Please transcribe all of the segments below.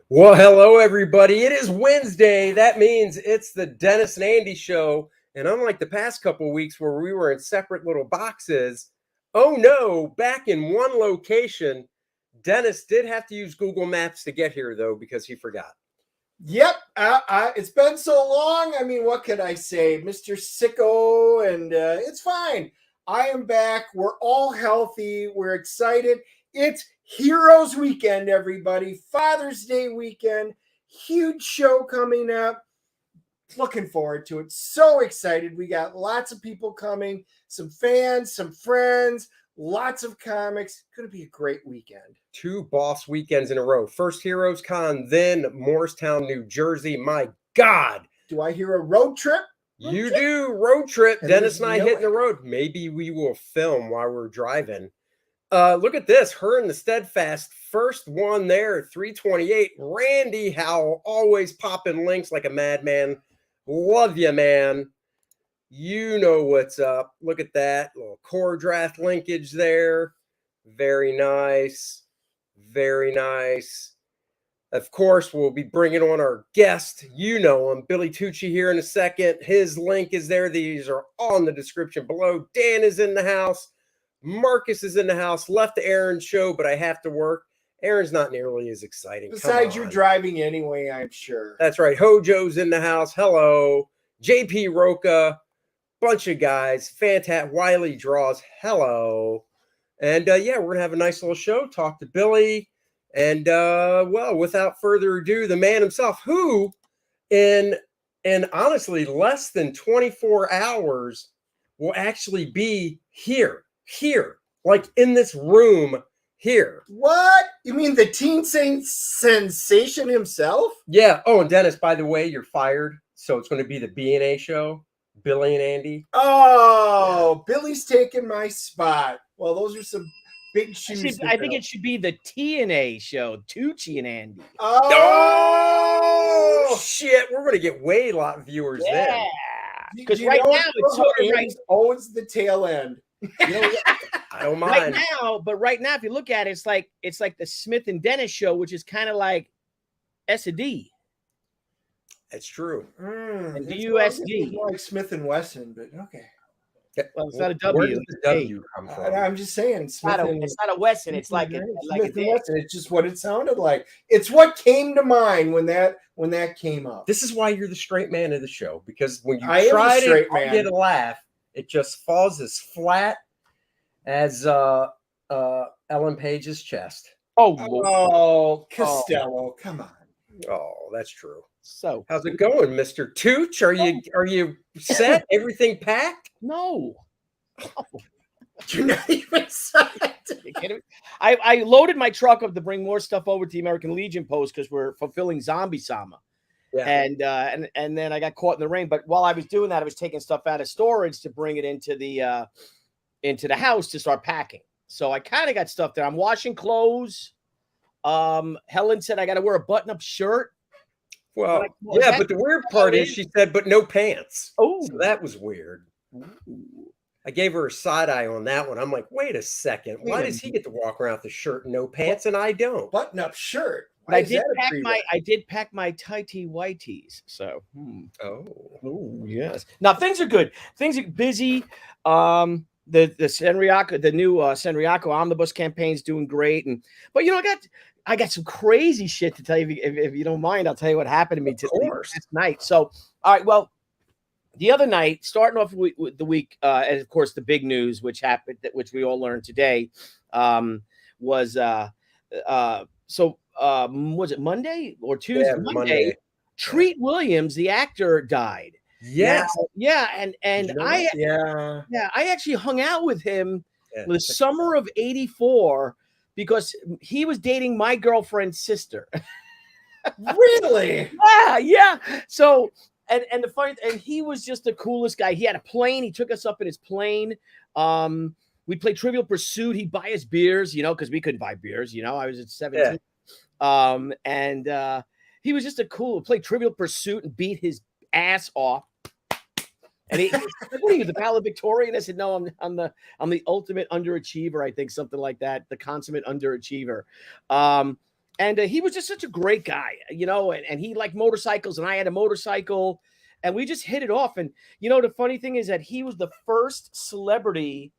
Well, hello, everybody. It is Wednesday. That means it's the Dennis and Andy show. And unlike the past couple of weeks where we were in separate little boxes, oh no, back in one location. Dennis did have to use Google Maps to get here, though, because he forgot. Yep. It's been so long. I mean, what can I say? Mr. Sicko, and it's fine. I am back. We're all healthy. We're excited. It's Heroes Weekend, everybody. Father's Day weekend. Huge show coming up. Looking forward to it. So excited. We got lots of people coming, some fans, some friends, lots of comics. Going to be a great weekend. 2 boss weekends in a row. First Heroes Con, then Morristown, New Jersey. My God. Do I hear a road trip? You do. Road trip. And Dennis and I hitting it. the road. Maybe we will film while we're driving. Look at this. Her and the Steadfast. First one there, 328. Randy Howell, always popping links like a madman. Love you, man. You know what's up. Look at that. Little Kor-Drath linkage there. Very nice. Very nice. Of course, we'll be bringing on our guest. You know him, Billy Tucci, here in a second. His link is there. These are all in the description below. Dan is in the house. Marcus is in the house. Left the Aaron show, but I have to work. Aaron's not nearly as exciting. Besides, you're driving anyway, I'm sure. That's right. Hojo's in the house. Hello. JP Roca. Bunch of guys. Fantastic. Wiley Draws. Hello. And yeah, we're going to have a nice little show. Talk to Billy. And well, without further ado, the man himself, who in honestly less than 24 hours will actually be here, like in this room here. What? You mean the teen sensation himself? Yeah. Oh, and Dennis, by the way, you're fired. So it's going to be the B&A show, Billy and Andy. Oh, yeah. Billy's taking my spot. Well, those are some big shoes. I think it should be the TNA show, Tucci and Andy. Oh, shit. We're going to get way a lot of viewers then. Because right now it's sort of right. Owns the tail end. You know, I don't mind. Right now, if you look at it, it's like the Smith and Dennis show, which is kind of like S&D. That's true. And DUSD. More like Smith and Wesson, but okay. Well, it's not a W. Where does the W come from? I'm just saying. It's not a Wesson. It's like Smith and Wesson. It's just what it sounded like. It's what came to mind when that came up. This is why you're the straight man of the show, because when you try to get a laugh, it just falls as flat as Ellen Page's chest. Oh, Costello, come on. Oh, that's true. So how's it going, Mr. Tooch? Are you set? Everything packed? No. You're not even set. I loaded my truck up to bring more stuff over to the American Legion post because we're fulfilling Zombie Sama. Yeah. And then I got caught in the rain. But while I was doing that, I was taking stuff out of storage to bring it into the house to start packing. So I kind of got stuff there. I'm washing clothes. Helen said I got to wear a button-up shirt. Well, yeah, but the weird part is she said, but no pants. Oh, so that was weird. Ooh. I gave her a side eye on that one. I'm like, wait a second. Why does he get to walk around with a shirt and no pants and I don't? Button-up shirt. I did pack my tighty whiteys. So, oh, yes. Now things are good. Things are busy. The Senryaku, the new Senryaku Omnibus campaign is doing great. But you know, I got some crazy shit to tell you. If you don't mind, I'll tell you what happened to me last night. So, all right, well, the other night, starting off with the week, and of course the big news, which happened, which we all learned today, was was it Monday or Tuesday? Yeah, Monday. Treat Williams, the actor, died. Yes. And I actually hung out with him in the summer of '84 because he was dating my girlfriend's sister. Really? Yeah. So and he was just the coolest guy. He had a plane. He took us up in his plane. We played Trivial Pursuit. He'd buy us beers, because we couldn't buy beers. I was at 17. Yeah. He was just played Trivial Pursuit and beat his ass off. And he said, "What are you, the valedictorian?" I said, "No, I'm the ultimate underachiever." I think something like that, the consummate underachiever. And he was just such a great guy, you know, and he liked motorcycles and I had a motorcycle and we just hit it off. And, you know, the funny thing is that he was the first celebrity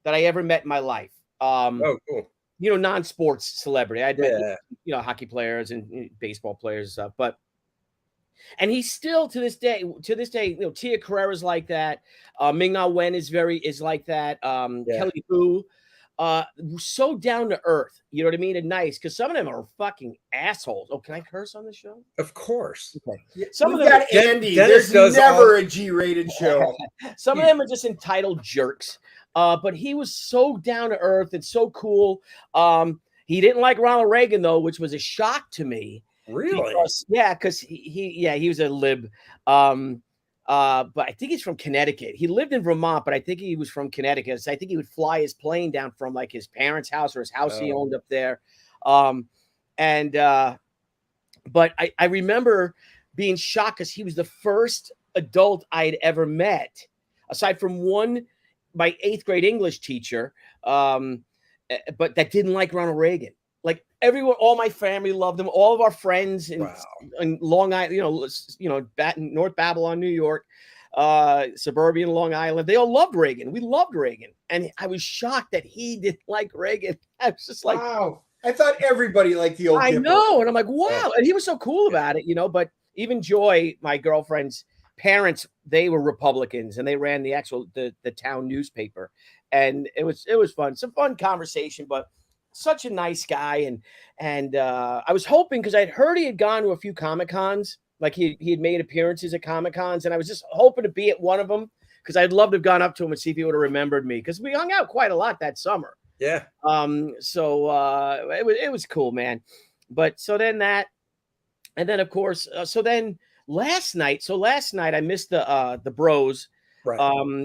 that I ever met in my life. Oh, cool. You know, non-sports celebrity. I'd met, Yeah. you know, hockey players and baseball players and stuff, but and he's still to this day, you know, Tia Carrera's like that. Ming-Na Wen is like that. Yeah. Kelly Hu, so down to earth, you know what I mean? And nice, because some of them are fucking assholes. Oh, can I curse on the show? Of course. Okay. Yeah, Some we've of them, got Andy. Dennis There's does never all- a G-rated show. some of them are just entitled jerks. But he was so down to earth and so cool. He didn't like Ronald Reagan though, which was a shock to me. Really? Because he was a lib. But I think he's from Connecticut. He lived in Vermont, but I think he was from Connecticut. So I think he would fly his plane down from like his parents' house or his house he owned up there. But I remember being shocked because he was the first adult I'd ever met, aside from my 8th grade English teacher, but that didn't like Ronald Reagan. Like everyone, all my family loved him. All of our friends in Long Island, North Babylon, New York, suburban Long Island, they all loved Reagan. We loved Reagan, and I was shocked that he didn't like Reagan. I was just like, wow. I thought everybody liked the old. I Dipper. know, and I'm like, wow, and he was so cool about it, you know. But even Joy, my girlfriend's parents, they were Republicans, and they ran the town newspaper, and it was fun, some fun conversation, but. Such a nice guy, and I was hoping because I'd heard he had gone to a few Comic-Cons, like he had made appearances at Comic-Cons, and I was just hoping to be at one of them because I'd love to have gone up to him and see if he would have remembered me because we hung out quite a lot that summer. Yeah. So it was cool, man. But so then that, and then of course, so then last night I missed the bros, Right.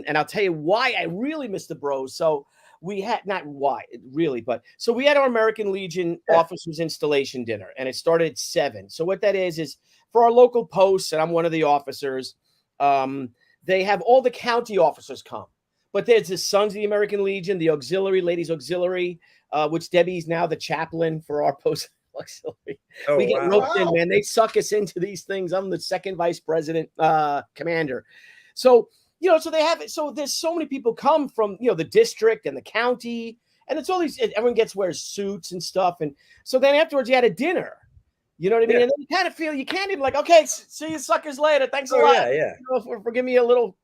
and I'll tell you why I really missed the bros. So. We had not why really, but so we had our American Legion officers installation dinner, and it started at 7. So what that is for our local posts, and I'm one of the officers. They have all the county officers come, but there's the Sons of the American Legion, the auxiliary, ladies auxiliary, which Debbie's now the chaplain for our post auxiliary. Oh, we get wow. roped in, man. They suck us into these things. I'm the second vice president, commander. So. You know, so they have it. So there's so many people come from, you know, the district and the county, and it's all these. Everyone wears suits and stuff, and so then afterwards you had a dinner. You know what I mean? Yeah. And then you kind of feel you can't even like, okay, see you suckers later. Thanks a lot. Yeah. You know, for giving me a little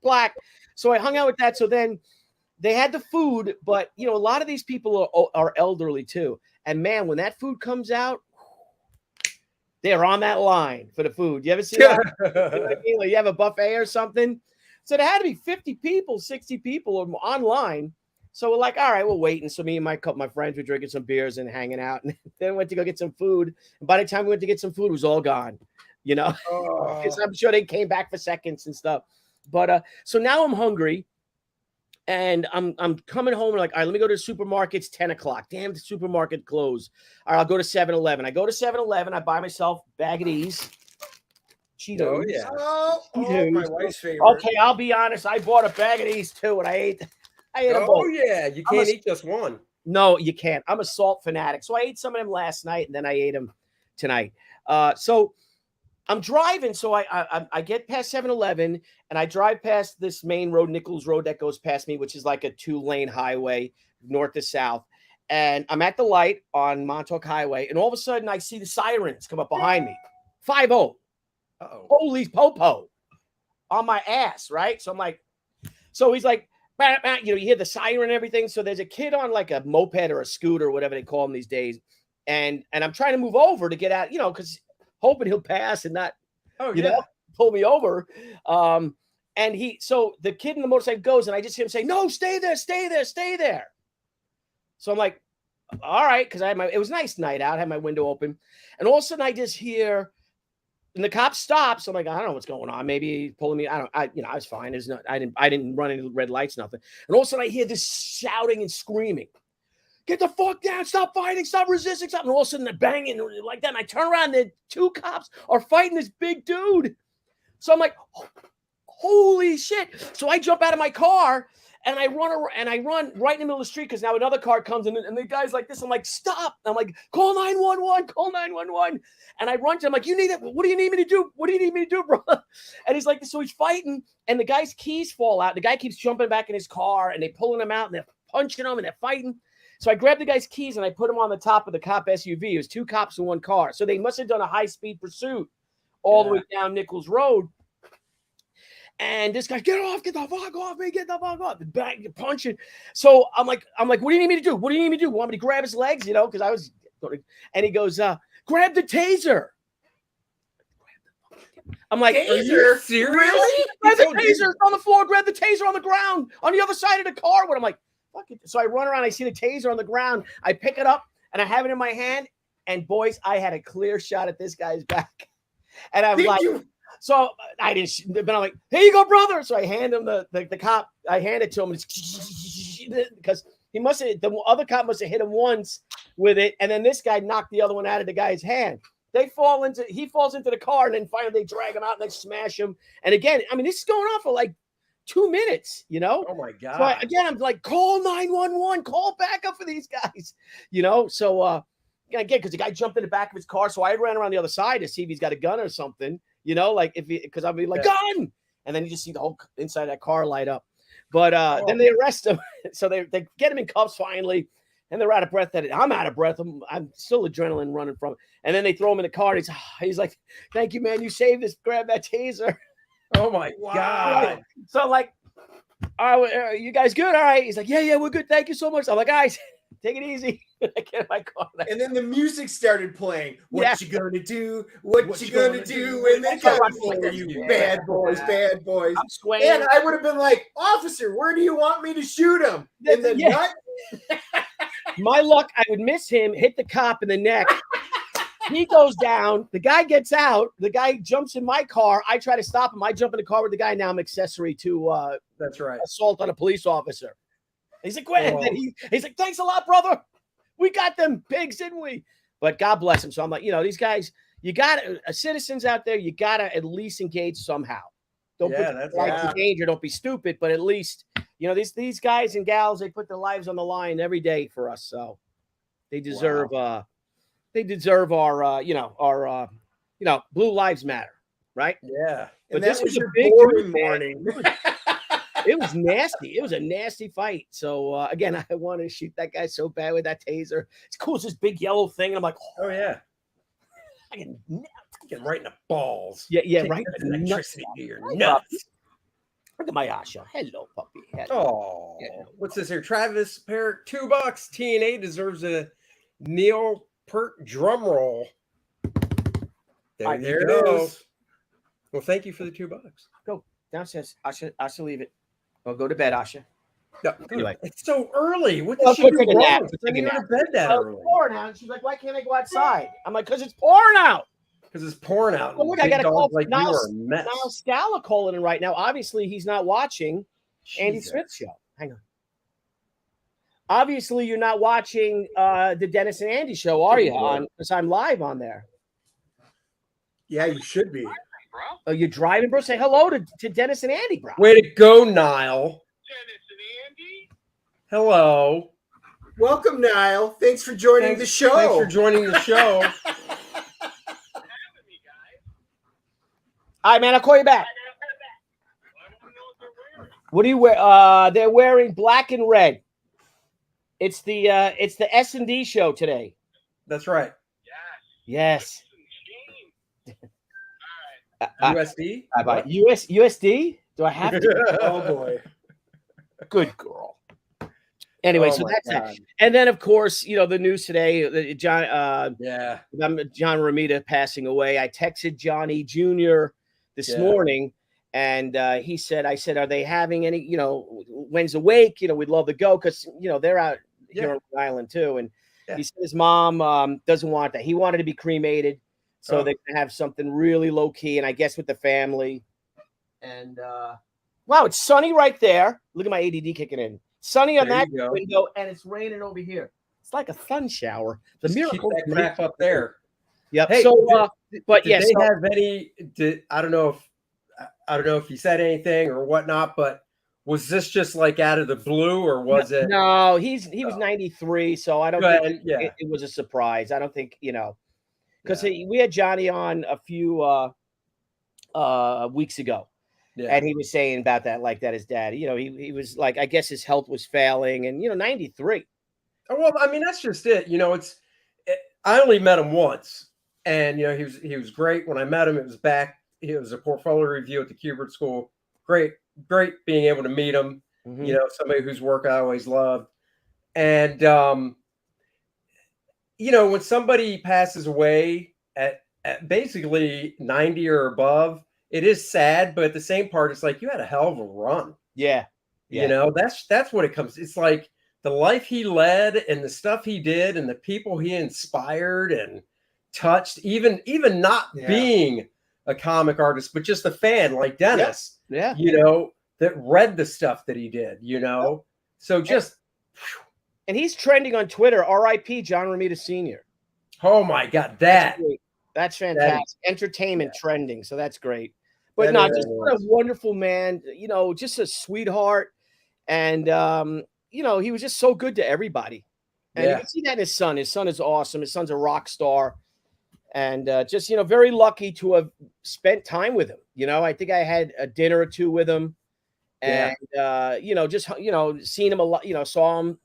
black. So I hung out with that. So then they had the food, but you know, a lot of these people are elderly too. And man, when that food comes out, they're on that line for the food. You ever see that? You know what I mean? Like you have a buffet or something. So there had to be 50 people, 60 people online. So we're like, all right, we'll wait. And so me and my friends were drinking some beers and hanging out. And then went to go get some food. And by the time we went to get some food, it was all gone. You know, because I'm sure they came back for seconds and stuff. But so now I'm hungry. And I'm coming home and like, all right, let me go to the supermarket. It's 10 o'clock. Damn, the supermarket closed. All right, I'll go to 7-Eleven. I go to 7-Eleven. I buy myself a bag of these. Cheetos. Oh, yeah. Oh, my wife's favorite. Okay, I'll be honest. I bought a bag of these too, and I ate them Oh, both. yeah. You can't eat just one. No, you can't. I'm a salt fanatic. So I ate some of them last night, and then I ate them tonight. So I'm driving. So I get past 7-Eleven, and I drive past this main road, Nichols Road, that goes past me, which is like a 2-lane highway, north to south. And I'm at the light on Montauk Highway, and all of a sudden I see the sirens come up behind me. 5-0. Uh-oh. Holy popo on my ass, right? So I'm like, so he's like, bah, bah, you know, you hear the siren and everything. So there's a kid on like a moped or a scooter, whatever they call them these days. And I'm trying to move over to get out, you know, because hoping he'll pass and not, you know, pull me over. So the kid in the motorcycle goes, and I just hear him say, no, stay there, stay there, stay there. So I'm like, all right, because it was a nice night out, I had my window open. And all of a sudden I just hear, and the cop stops. I'm like, I don't know what's going on. Maybe he's pulling me. I was fine. I didn't run any red lights, nothing. And all of a sudden I hear this shouting and screaming. Get the fuck down. Stop fighting. Stop resisting. Stop. And all of a sudden they're banging like that. And I turn around and the 2 cops are fighting this big dude. So I'm like, holy shit. So I jump out of my car And I run right in the middle of the street because now another car comes in and the guy's like this. I'm like, stop. I'm like, call 911, call 911. And I run to him like, you need it. What do you need me to do? What do you need me to do, bro? And he's like, so he's fighting and the guy's keys fall out. The guy keeps jumping back in his car and they're pulling him out and they're punching him and they're fighting. So I grabbed the guy's keys and I put him on the top of the cop SUV. It was 2 cops in 1 car. So they must have done a high-speed pursuit all the way down Nichols Road. And this guy, get the fuck off me, get the fuck off. The back punching. So I'm like, what do you need me to do? What do you need me to do? Want me to grab his legs? You know, because I was and he goes, grab the taser. I'm like, Taser? are you serious? Really? Grab the taser on the floor, grab the taser on the ground, on the other side of the car. When I'm like, fuck it. So I run around, I see the taser on the ground, I pick it up and I have it in my hand. And boys, I had a clear shot at this guy's back. And I'm like, so I didn't, but I'm like, here you go, brother. So I hand him the cop, I hand it to him because he must have, the other cop must have hit him once with it. And then this guy knocked the other one out of the guy's hand. He falls into the car and then finally they drag him out and they smash him. And again, I mean, this is going on for like 2 minutes, you know? Oh my God. So I'm like, call 911, call backup for these guys, you know? So, again, because the guy jumped in the back of his car. So I ran around the other side to see if he's got a gun or something. You know, like because I'll be like, gun. And then you just see the whole inside of that car light up. But then they arrest him. So they get him in cuffs finally. And they're out of breath. I'm out of breath. I'm still adrenaline running from it. And then they throw him in the car. And he's like, thank you, man. You saved us. Grab that taser. Oh, my God. So I'm like, you guys good? All right. He's like, yeah, we're good. Thank you so much. I'm like, guys, take it easy. I get in my car. And then the music started playing. What you gonna do? What you gonna do when they come for you? Bad boys, bad boys. I'm swaying. And I would have been like, officer, where do you want me to shoot him? In the nut? My luck, I would miss him, hit the cop in the neck. He goes down. The guy gets out. The guy jumps in my car. I try to stop him. I jump in the car with the guy. Now I'm accessory to that's right, assault on a police officer. He's like, "Quit!" He's like, "Thanks a lot, brother. We got them pigs, didn't we?" But God bless him. So I'm like, you know, these guys, you got citizens out there. You got to at least engage somehow. Don't put your life in danger. Don't be stupid. But at least, you know, these guys and gals, they put their lives on the line every day for us. So they deserve our Blue Lives Matter, right? Yeah. But And this was a your big boring morning. It was nasty. It was a nasty fight. So again, I want to shoot that guy so bad with that taser. It's cool. It's this big yellow thing, and I'm like, oh yeah, I can get right in the balls. Yeah, Take right. Electricity to your nuts. Look at my Asha. Hello, puppy. Oh, what's this here? Travis Parrott, $2. TNA deserves a Neil Peart drum roll. There you go. Well, thank you for the $2. Go downstairs. Asha, leave it. Well, go to bed, Asha. No, Anyway. it's so early. What Well, did she do take a nap. wrong? Take a I mean, nap. to bed that early. It's pouring out. She's like, why can't I go outside? I'm like, because it's pouring out. Because it's pouring out. Well, look, I got a call like you are a mess. Now Scala calling in right now. Obviously, he's not watching Andy Jesus. Smith's show. Hang on. Obviously, you're not watching the Dennis and Andy show, are you? Because I'm live on there. Yeah, you should be. Oh, you're driving, bro? Say hello to Dennis and Andy, bro. Way to go, Niall. Dennis and Andy. Hello. Welcome, Niall. Thanks for joining the show. Thanks for joining the show. All right, man. I'll call you back. What do you wear? They're wearing black and red. It's the S&D show today. That's right. Yes. USD? USD? Do I have to? Oh boy. Good girl. Anyway, so that's that. And then, of course, you know, the news today, John Romita passing away. I texted Johnny Jr. this morning, and he said, I said, are they having any, you know, when's the wake? You know, we'd love to go because, you know, they're out here on Rhode Island too. And he said his mom doesn't want that. He wanted to be cremated. So they can have something really low key, and I guess with the family. And wow, it's sunny right there. Look at my ADD kicking in. Sunny on that window, and it's raining over here. It's like a sun shower. The miracle that crap up there. Yep. Hey, so, but did they have any? I don't know if he said anything or whatnot, but Was this just like out of the blue, or was it? No, he was 93, so I don't Go think ahead, yeah. it was a surprise. I don't think, because Yeah. we had Johnny on a few weeks ago, Yeah. and he was saying about that, like that his dad, he was like, I guess his health was failing, and 93. Oh, well, I mean, that's just it. I only met him once, and he was great when I met him. It was back. It was a portfolio review at the Kubert School. Great being able to meet him. Mhm. Somebody whose work I always loved. And when somebody passes away at basically 90 or above, it is sad, but at the same part, it's like you had a hell of a run. Yeah. That's what it comes. It's like the life he led and the stuff he did and the people he inspired and touched, even not being a comic artist, but just a fan like Dennis, Yeah. that read the stuff that he did, So just, and he's trending on Twitter, R.I.P. John Romita Sr. oh my God, That's fantastic. Entertainment trending, so that's great. But just what a wonderful man, just a sweetheart. And he was just so good to everybody. And you can see that in his son. His son is awesome. His son's a rock star. And just, very lucky to have spent time with him. I think I had a dinner or two with him. And just seen him a lot, saw him,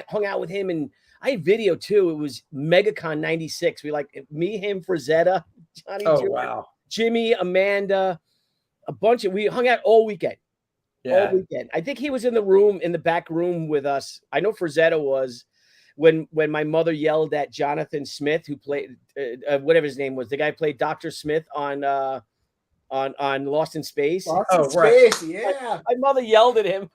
hung out with him. And I had video too. It was MegaCon 96. We me, him, Frazetta, Johnny, wow. Jimmy, Amanda, we hung out all weekend. All weekend. I think he was in the back room with us. I know Frazetta was when my mother yelled at Jonathan Smith, who played whatever his name was. The guy who played Dr. Smith on Lost in Space. Lost in Space, yeah. My mother yelled at him.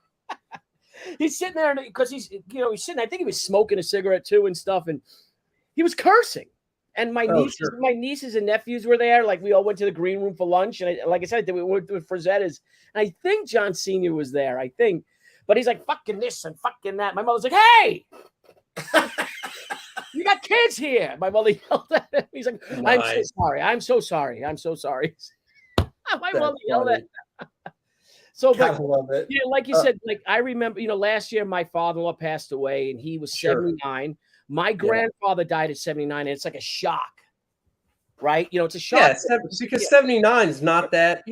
He's sitting there because he's sitting. I think he was smoking a cigarette too and stuff, and he was cursing. And my nieces and nephews were there. Like we all went to the green room for lunch, and like I said, we went with Frazetta's. And I think John Sr. was there. I think, but he's like fucking this and fucking that. My mother's like, "Hey, you got kids here." My mother yelled at him. He's like, "I'm so sorry. I'm so sorry. I'm so sorry." My mother yelled at him. So, but like you said, like I remember, last year my father-in-law passed away, and he was 79. My grandfather died at 79, and it's like a shock, right? It's a shock. Yeah, because 79 is not that,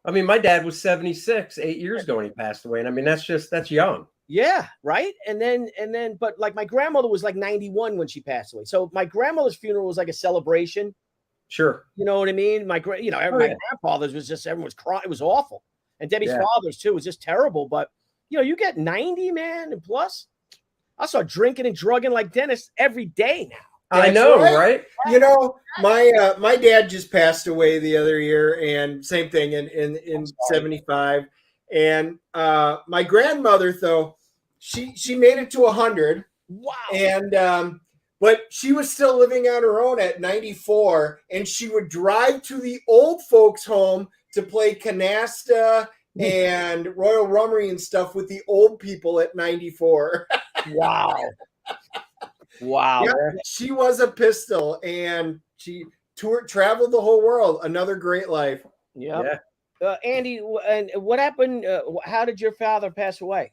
I mean, my dad was 76 8 years ago when he passed away. And I mean, that's young. Yeah, right. And then, but like my grandmother was like 91 when she passed away. So my grandmother's funeral was like a celebration. Sure. You know what I mean? My grandfather's was just, everyone was crying. It was awful. And Debbie's father's too was just terrible. But, you get 90, man, and plus. I saw drinking and drugging like Dennis every day now. I know, right? My dad just passed away the other year, and same thing in 75. And my grandmother, though, she made it to 100. Wow. And but she was still living on her own at 94, and she would drive to the old folks' home to play canasta and Royal Rummery and stuff with the old people at 94. Wow. Yeah, she was a pistol, and she traveled the whole world. Another great life. Yeah. Andy, and what happened? How did your father pass away?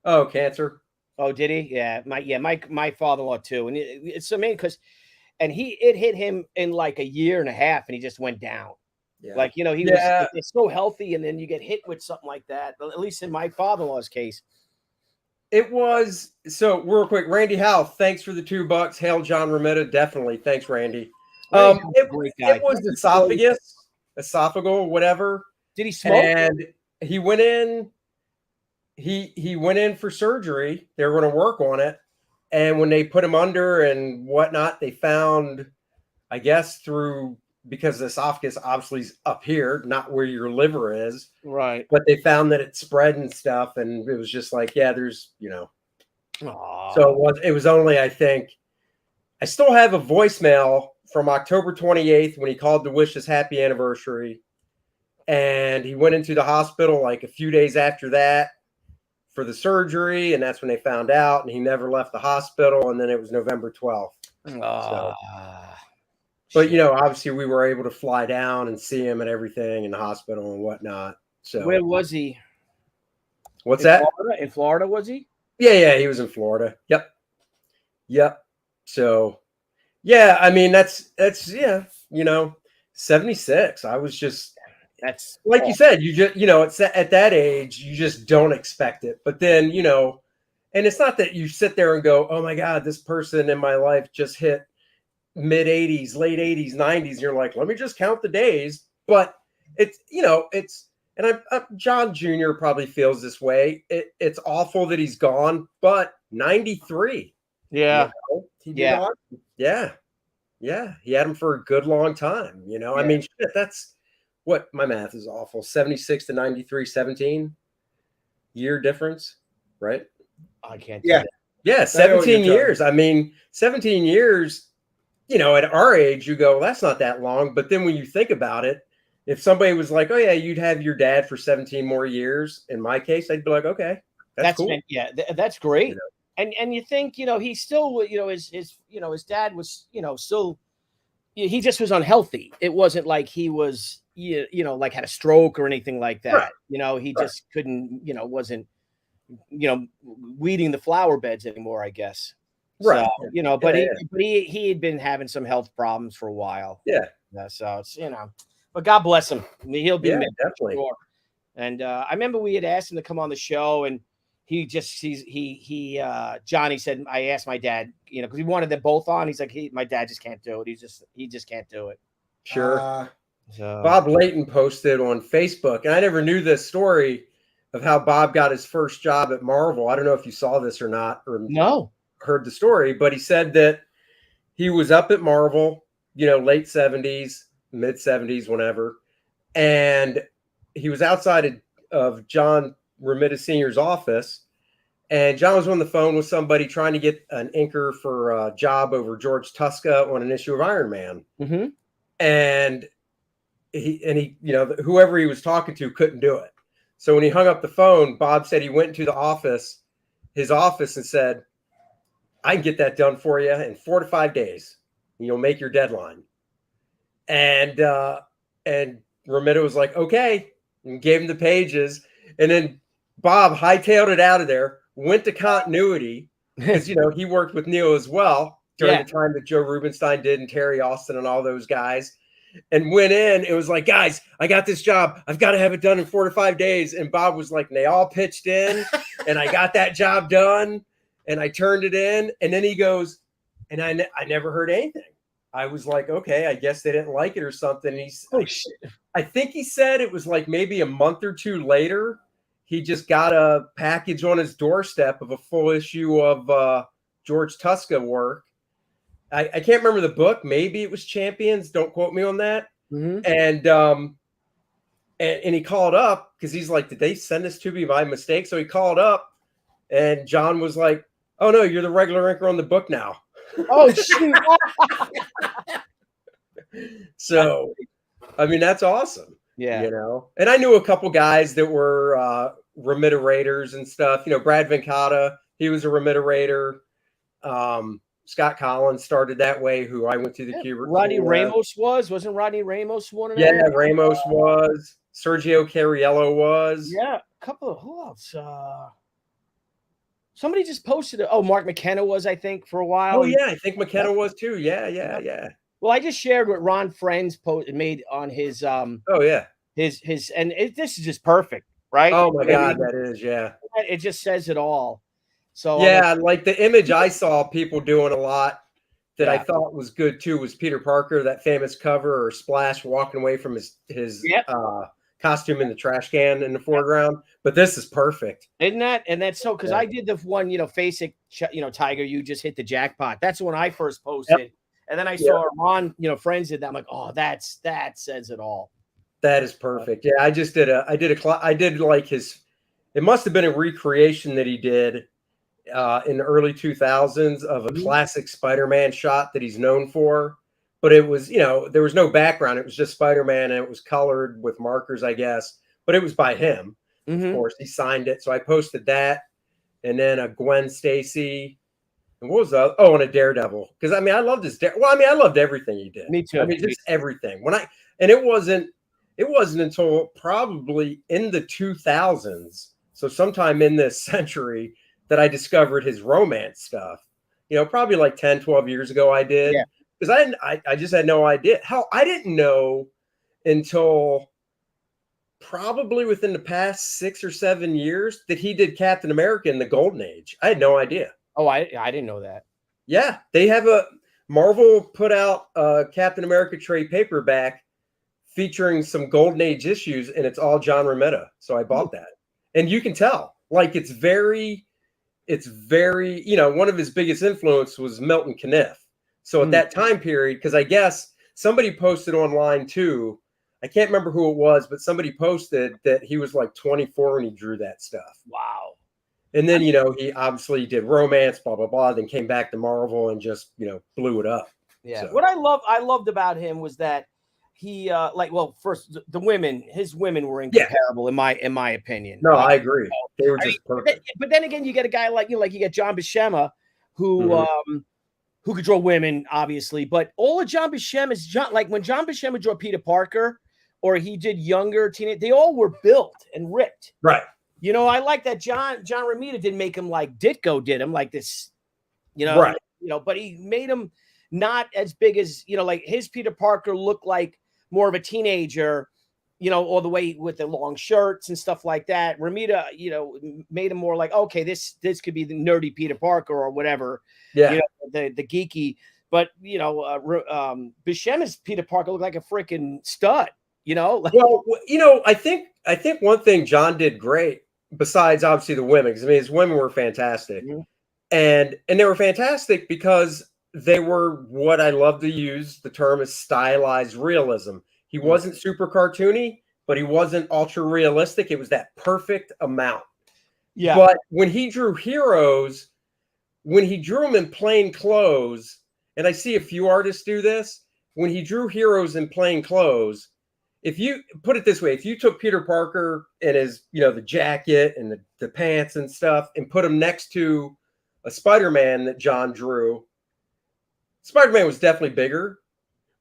Oh, cancer. Oh, did he? Yeah, my father-in-law too. And it's amazing because, and it hit him in like a year and a half, and he just went down. Yeah. Like, he was so healthy, and then you get hit with something like that. At least in my father-in-law's case. It was, so real quick, Randy Howe, thanks for the $2. Hail John Romita, definitely. Thanks, Randy. It was esophageal, whatever. Did he smoke? And he went in, he went in for surgery. They were going to work on it. And when they put him under and whatnot, they found, I guess because the esophagus obviously is up here, not where your liver is. Right. But they found that it spread and stuff. And it was just like, there's, Aww. So it was only, I think, I still have a voicemail from October 28th when he called to wish us happy anniversary. And he went into the hospital like a few days after that for the surgery. And that's when they found out. And he never left the hospital. And then it was November 12th. So. But, obviously we were able to fly down and see him and everything in the hospital and whatnot. So where was he? What's that? In Florida, was he? Yeah, he was in Florida. Yep. So, yeah, I mean, that's 76. I was just, That's like you said, you just, it's at that age, you just don't expect it. But then, and it's not that you sit there and go, oh my God, this person in my life just hit mid 80s, late 80s, 90s. You're like, let me just count the days. But it's, and John Jr. probably feels this way. It's awful that he's gone, but 93. yeah. He did awesome. Yeah. He had him for a good long time. I mean, shit, that's what my math is awful. 76 to 93, 17 year difference, right? I can't. Yeah. Yeah. 17 years. I mean, 17 years, at our age, you go, that's not that long. But then when you think about it, if somebody was like, oh yeah, you'd have your dad for 17 more years. In my case, I'd be like, okay, that's cool. That's great. And you think, he still, his dad was, still, he just was unhealthy. It wasn't like he was, like had a stroke or anything like that. Right. He just couldn't, wasn't, weeding the flower beds anymore, I guess. Right. So, but he had been having some health problems for a while. Yeah. So it's, but God bless him. I mean, he'll be missed, definitely. sure. And I remember we had asked him to come on the show, and Johnny said, I asked my dad, because he wanted them both on. He's like, my dad just can't do it. He just can't do it. Sure. Bob Layton posted on Facebook, and I never knew this story of how Bob got his first job at Marvel. I don't know if you saw this or not, or heard the story, but he said that he was up at Marvel, late 70s, mid 70s, whenever. And he was outside of John Romita Sr.'s office. And John was on the phone with somebody trying to get an inker for a job over George Tuska on an issue of Iron Man. Mm-hmm. And he, whoever he was talking to couldn't do it. So when he hung up the phone, Bob said he went into his office and said, I can get that done for you in 4 to 5 days. You'll make your deadline. And Romita was like, okay, and gave him the pages. And then Bob hightailed it out of there, went to continuity because, he worked with Neil as well during the time that Joe Rubenstein did and Terry Austin and all those guys. And went in, it was like, guys, I got this job. I've got to have it done in 4 to 5 days. And Bob was like, and they all pitched in and I got that job done and I turned it in. And then he goes, and I never heard anything. I was like, okay, I guess they didn't like it or something. And I think he said it was like maybe a month or two later, he just got a package on his doorstep of a full issue of George Tuska work. I can't remember the book. Maybe it was Champions. Don't quote me on that. Mm-hmm. And he called up because he's like, did they send this to me by mistake? So he called up and John was like, oh no, you're the regular inker on the book now. Oh, shoot. So, I mean, that's awesome. Yeah. And I knew a couple guys that were Romita Raiders and stuff. Brad Venkata, he was a Romita Raider. Scott Collins started that way, who I went to the Cuba. Rodney Ramos wasn't Rodney Ramos one of them? Yeah, Ramos was. Sergio Cariello was. Yeah, a couple of who else? Somebody just posted it. Oh, Mark McKenna was, I think, for a while. Oh, yeah, I think McKenna was too. Yeah. Well, I just shared what Ron Friends made on his this is just perfect, right? Oh my God, that is, yeah. It just says it all. So yeah, like the image I saw people doing a lot that I thought was good too was Peter Parker, that famous cover or splash walking away from his costume in the trash can in the foreground. But this is perfect, isn't that? And that's so because I did the one, face it, Tiger, you just hit the jackpot. That's the one I first posted, and then I saw Ron, Friends did that. I'm like, oh, that says it all. That is perfect. Yeah, I did like his. It must have been a recreation that he did. In the early 2000s of a classic Spider-Man shot that he's known for, but it was, there was no background. It was just Spider-Man and it was colored with markers, I guess, but it was by him. Mm-hmm. Of course, he signed it. So I posted that and then a Gwen Stacy. And what was the and a Daredevil. Because I loved I loved everything he did. Me too. I mean, just everything. It wasn't until probably in the 2000s. So sometime in this century that I discovered his romance stuff. Probably like 10, 12 years ago I did. Yeah. Because I just had no idea. Hell, I didn't know until probably within the past 6 or 7 years that he did Captain America in the Golden Age. I had no idea. Oh, I didn't know that. Yeah, they have Marvel put out a Captain America trade paperback featuring some Golden Age issues, and it's all John Romita. So I bought that. And you can tell, like, it's very, one of his biggest influence was Milton Caniff. So at that time period, because I guess somebody posted online too, I can't remember who it was, but somebody posted that he was like 24 when he drew that stuff. Wow. And then, he obviously did romance, blah, blah, blah, then came back to Marvel and just, blew it up. Yeah. So. What I loved about him was that he first the women, his women were incomparable in my opinion. No, I agree. They were just perfect. But then again, you get a guy like you get John Buscema who could draw women, obviously, but all of John Buscema's when John Buscema drew Peter Parker or he did younger teenage, they all were built and ripped. Right. I like that John Romita didn't make him like Ditko did him like this, right. But he made him not as big as, like his Peter Parker looked like more of a teenager, all the way with the long shirts and stuff like that. Romita, made him more like, okay, this could be the nerdy Peter Parker or whatever. Yeah. The geeky, but Buscema's Peter Parker looked like a freaking stud, Well, I think one thing John did great, besides obviously the women, because his women were fantastic. Mm-hmm. And they were fantastic because they were what I love to use the term is stylized realism. He wasn't super cartoony, but he wasn't ultra realistic. It was that perfect amount. Yeah. But when he drew heroes, when he drew them in plain clothes, and I see a few artists do this, when he drew heroes in plain clothes, if you put it this way, if you took Peter Parker and his, the jacket and the pants and stuff and put him next to a Spider-Man that John drew, Spider-Man was definitely bigger,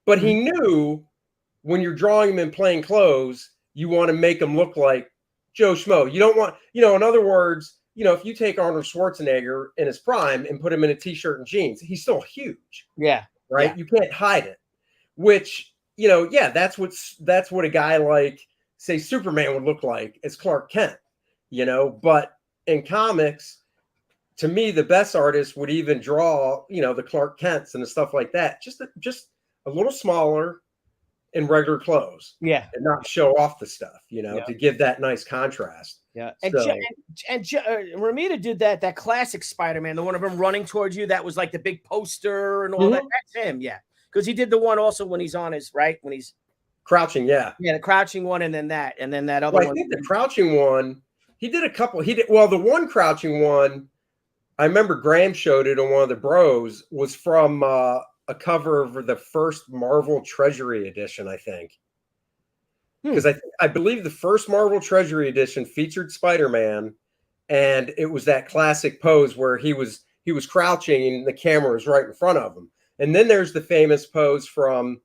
but he knew when you're drawing him in plain clothes, you want to make him look like Joe Schmo. You don't want, in other words, if you take Arnold Schwarzenegger in his prime and put him in a t-shirt and jeans, he's still huge. Yeah. Right. Yeah. You can't hide it, which, that's what a guy like, say, Superman would look like as Clark Kent, but in comics, to me, the best artists would even draw, the Clark Kents and the stuff like that, just a little smaller in regular clothes. Yeah. And not show off the stuff, to give that nice contrast. Yeah. So, And Romita did that classic Spider-Man, the one of him running towards you. That was like the big poster and all that. That's him. Yeah. Because he did the one also when he's on his when he's crouching. Yeah. Yeah. The crouching one. And then that other well, one. I think the crouching one, he did a couple. The one crouching one, I remember Graham showed it on one of the bros, was from a cover of the first Marvel Treasury edition, I think. Because I believe the first Marvel Treasury edition featured Spider-Man, and it was that classic pose where he was crouching and the camera was right in front of him. And then there's the famous pose from,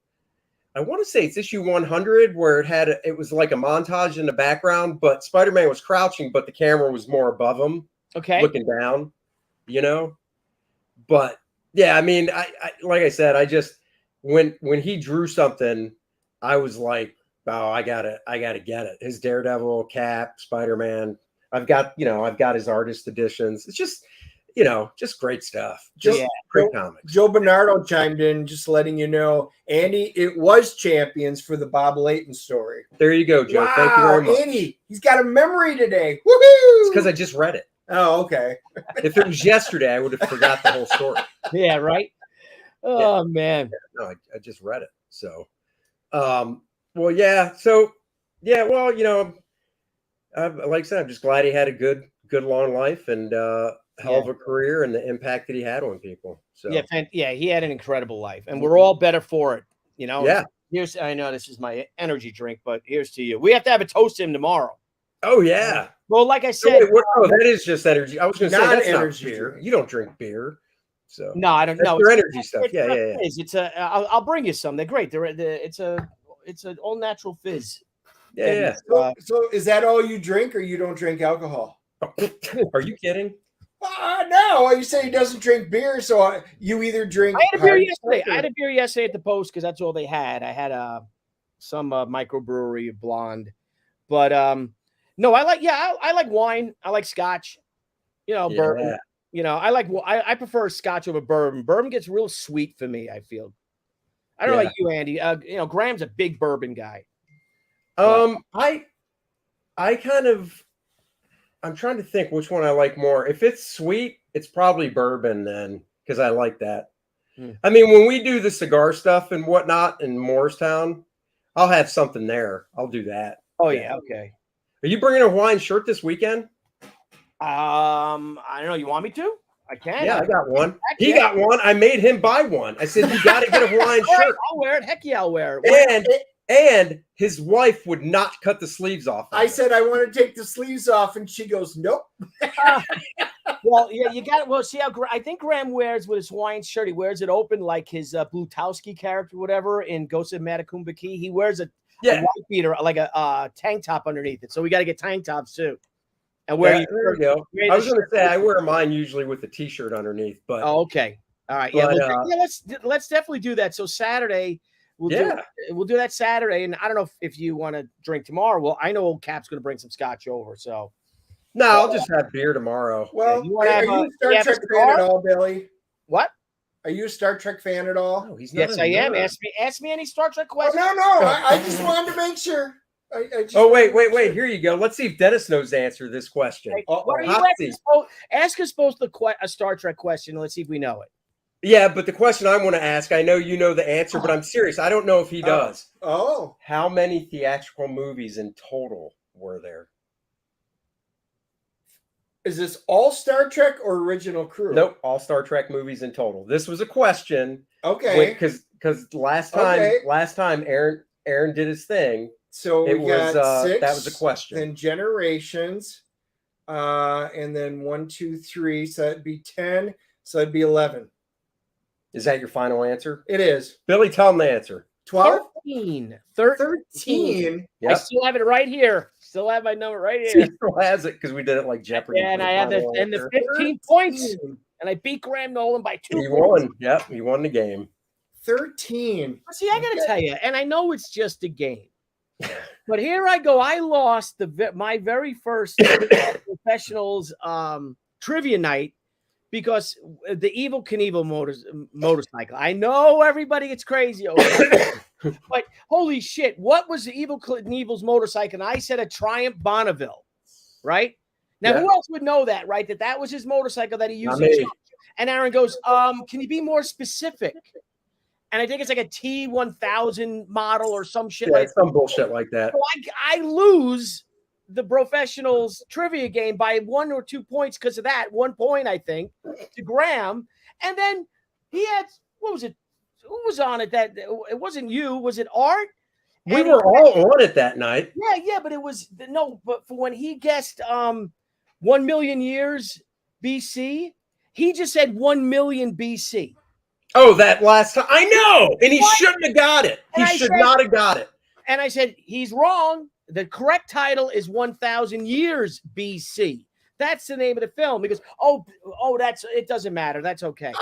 I want to say it's issue 100, where it was like a montage in the background, but Spider-Man was crouching, but the camera was more above him, looking down. But yeah, I mean, I like I said, I just when he drew something, I was like, oh, I gotta get it. His Daredevil, Cap, Spider-Man. I've got his artist editions. It's just, just great stuff. Just great comics. Joe Bernardo chimed in, just letting you know, Andy, it was Champions for the Bob Layton story. There you go, Joe. Wow, thank you very much. Andy, he's got a memory today. Woohoo! It's because I just read it. Oh, okay. If it was yesterday, I would have forgot the whole story. Yeah, right. Oh man. No, I just read it. So, well, yeah. So, yeah. Well, like I said, I'm just glad he had a good long life and hell of a career and the impact that he had on people. So yeah, he had an incredible life, and we're all better for it. Yeah. I know this is my energy drink, but here's to you. We have to have a toast to him tomorrow. Oh yeah. Well, like I said, that is just energy. I was going to say that's energy not beer. drink. You don't drink beer, so no, I don't know. Your energy stuff. Yeah. It's I'll bring you some. They're great. It's an all natural fizz. Yeah. So is that all you drink, or you don't drink alcohol? Are you kidding? No, you say he doesn't drink beer, so you either drink. I had a beer hard yesterday. stuff or- I had a beer yesterday at the Post because that's all they had. I had some microbrewery blonde, but no, I like wine. I like Scotch. You know, bourbon. You know, I prefer Scotch over bourbon. Bourbon gets real sweet for me, I feel. I don't know about you, Andy. You know, Graham's a big bourbon guy. I'm trying to think which one I like more. If it's sweet, it's probably bourbon then, because I like that. I mean, when we do the cigar stuff and whatnot in Morristown, I'll have something there. I'll do that. Oh yeah, okay. Are you bringing a Hawaiian shirt this weekend? I don't know. You want me to? I can. Yeah, I got one. He got one. I made him buy one. I said, you got to get a Hawaiian shirt. Right, I'll wear it. Heck yeah, I'll wear it. And his wife would not cut the sleeves off. I said, I want to take the sleeves off. And she goes, nope. Well, yeah, you got it. Well, see how I think Graham wears with his Hawaiian shirt. He wears it open like his Blutowski character, whatever, in Ghost of Matacumba Key. He wears a white beater, like a tank top underneath it. So we got to get tank tops too. And there you go. I was going to say I wear mine usually with a t-shirt underneath, but okay, all right, let's definitely do that. So Saturday, we'll do that Saturday, and I don't know if you want to drink tomorrow. Well, I know Old Cap's going to bring some scotch over, so no, I'll just have beer tomorrow. Well, are you a Star Trek fan at all, Billy? What? Are you a Star Trek fan at all? No, he's not. Yes, I am. Ask me any Star Trek questions. Oh, no, I just wanted to make sure. Wait. Here you go. Let's see if Dennis knows the answer to this question. Ask us both a Star Trek question. Let's see if we know it. Yeah, but the question I want to ask, I know you know the answer, but I'm serious. I don't know if he does. How many theatrical movies in total were there? Is this all Star Trek or original crew? Nope, all Star Trek movies in total. This was a question. Okay. Because last time Aaron did his thing. So it was 6, that was a question. Then Generations, and then 1, 2, 3. So that'd be 10. So that'd be 11. Is that your final answer? It is. Billy, tell him the answer. 12? 13. Yep. I still have it right here. Still have my number right here. He still has it because we did it like Jeopardy. Yeah, and I have the 15 points. And I beat Graham Nolan by 2 points. He won. Yep, he won the game. 13. See, I got to tell you, and I know it's just a game. But here I go. I lost my very first professionals trivia night because the Evel Knievel motorcycle. I know everybody gets crazy over it, but holy shit, what was the Evel Knievel's motorcycle? And I said a Triumph Bonneville, right? Now, who else would know that, right? That was his motorcycle that he used. And Aaron goes, can you be more specific? And I think it's like a T1000 model or some shit like some bullshit like that. So I lose the professionals trivia game by 1 or 2 points because of that. 1 point, I think, to Graham. And then he had, what was it? Who was on it? That it wasn't you. Was it Art? We were all on it that night. Yeah, but it was but for when he guessed 1 million years BC, he just said 1 million BC. Oh, that last time. I know. And he shouldn't have got it. He should not have got it. And I said, he's wrong. The correct title is 1,000 years BC. That's the name of the film. Because, it doesn't matter. That's okay.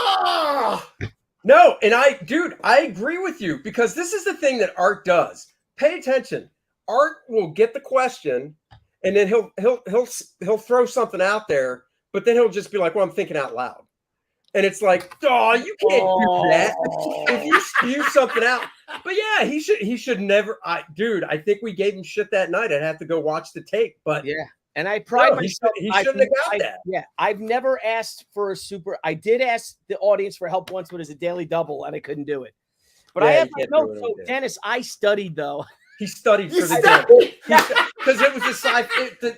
No, and I agree with you because this is the thing that Art does. Pay attention. Art will get the question and then he'll throw something out there, but then he'll just be like, well, I'm thinking out loud. And it's like, you can't do that if you spew something out. But yeah, he should never. I think we gave him shit that night. I'd have to go watch the tape. But yeah, and I pride myself. He shouldn't have got that. Yeah, I've never asked for a super. I did ask the audience for help once, but it's a daily double, and I couldn't do it. But I have my notes. So Dennis, I studied though. He studied for the day because it was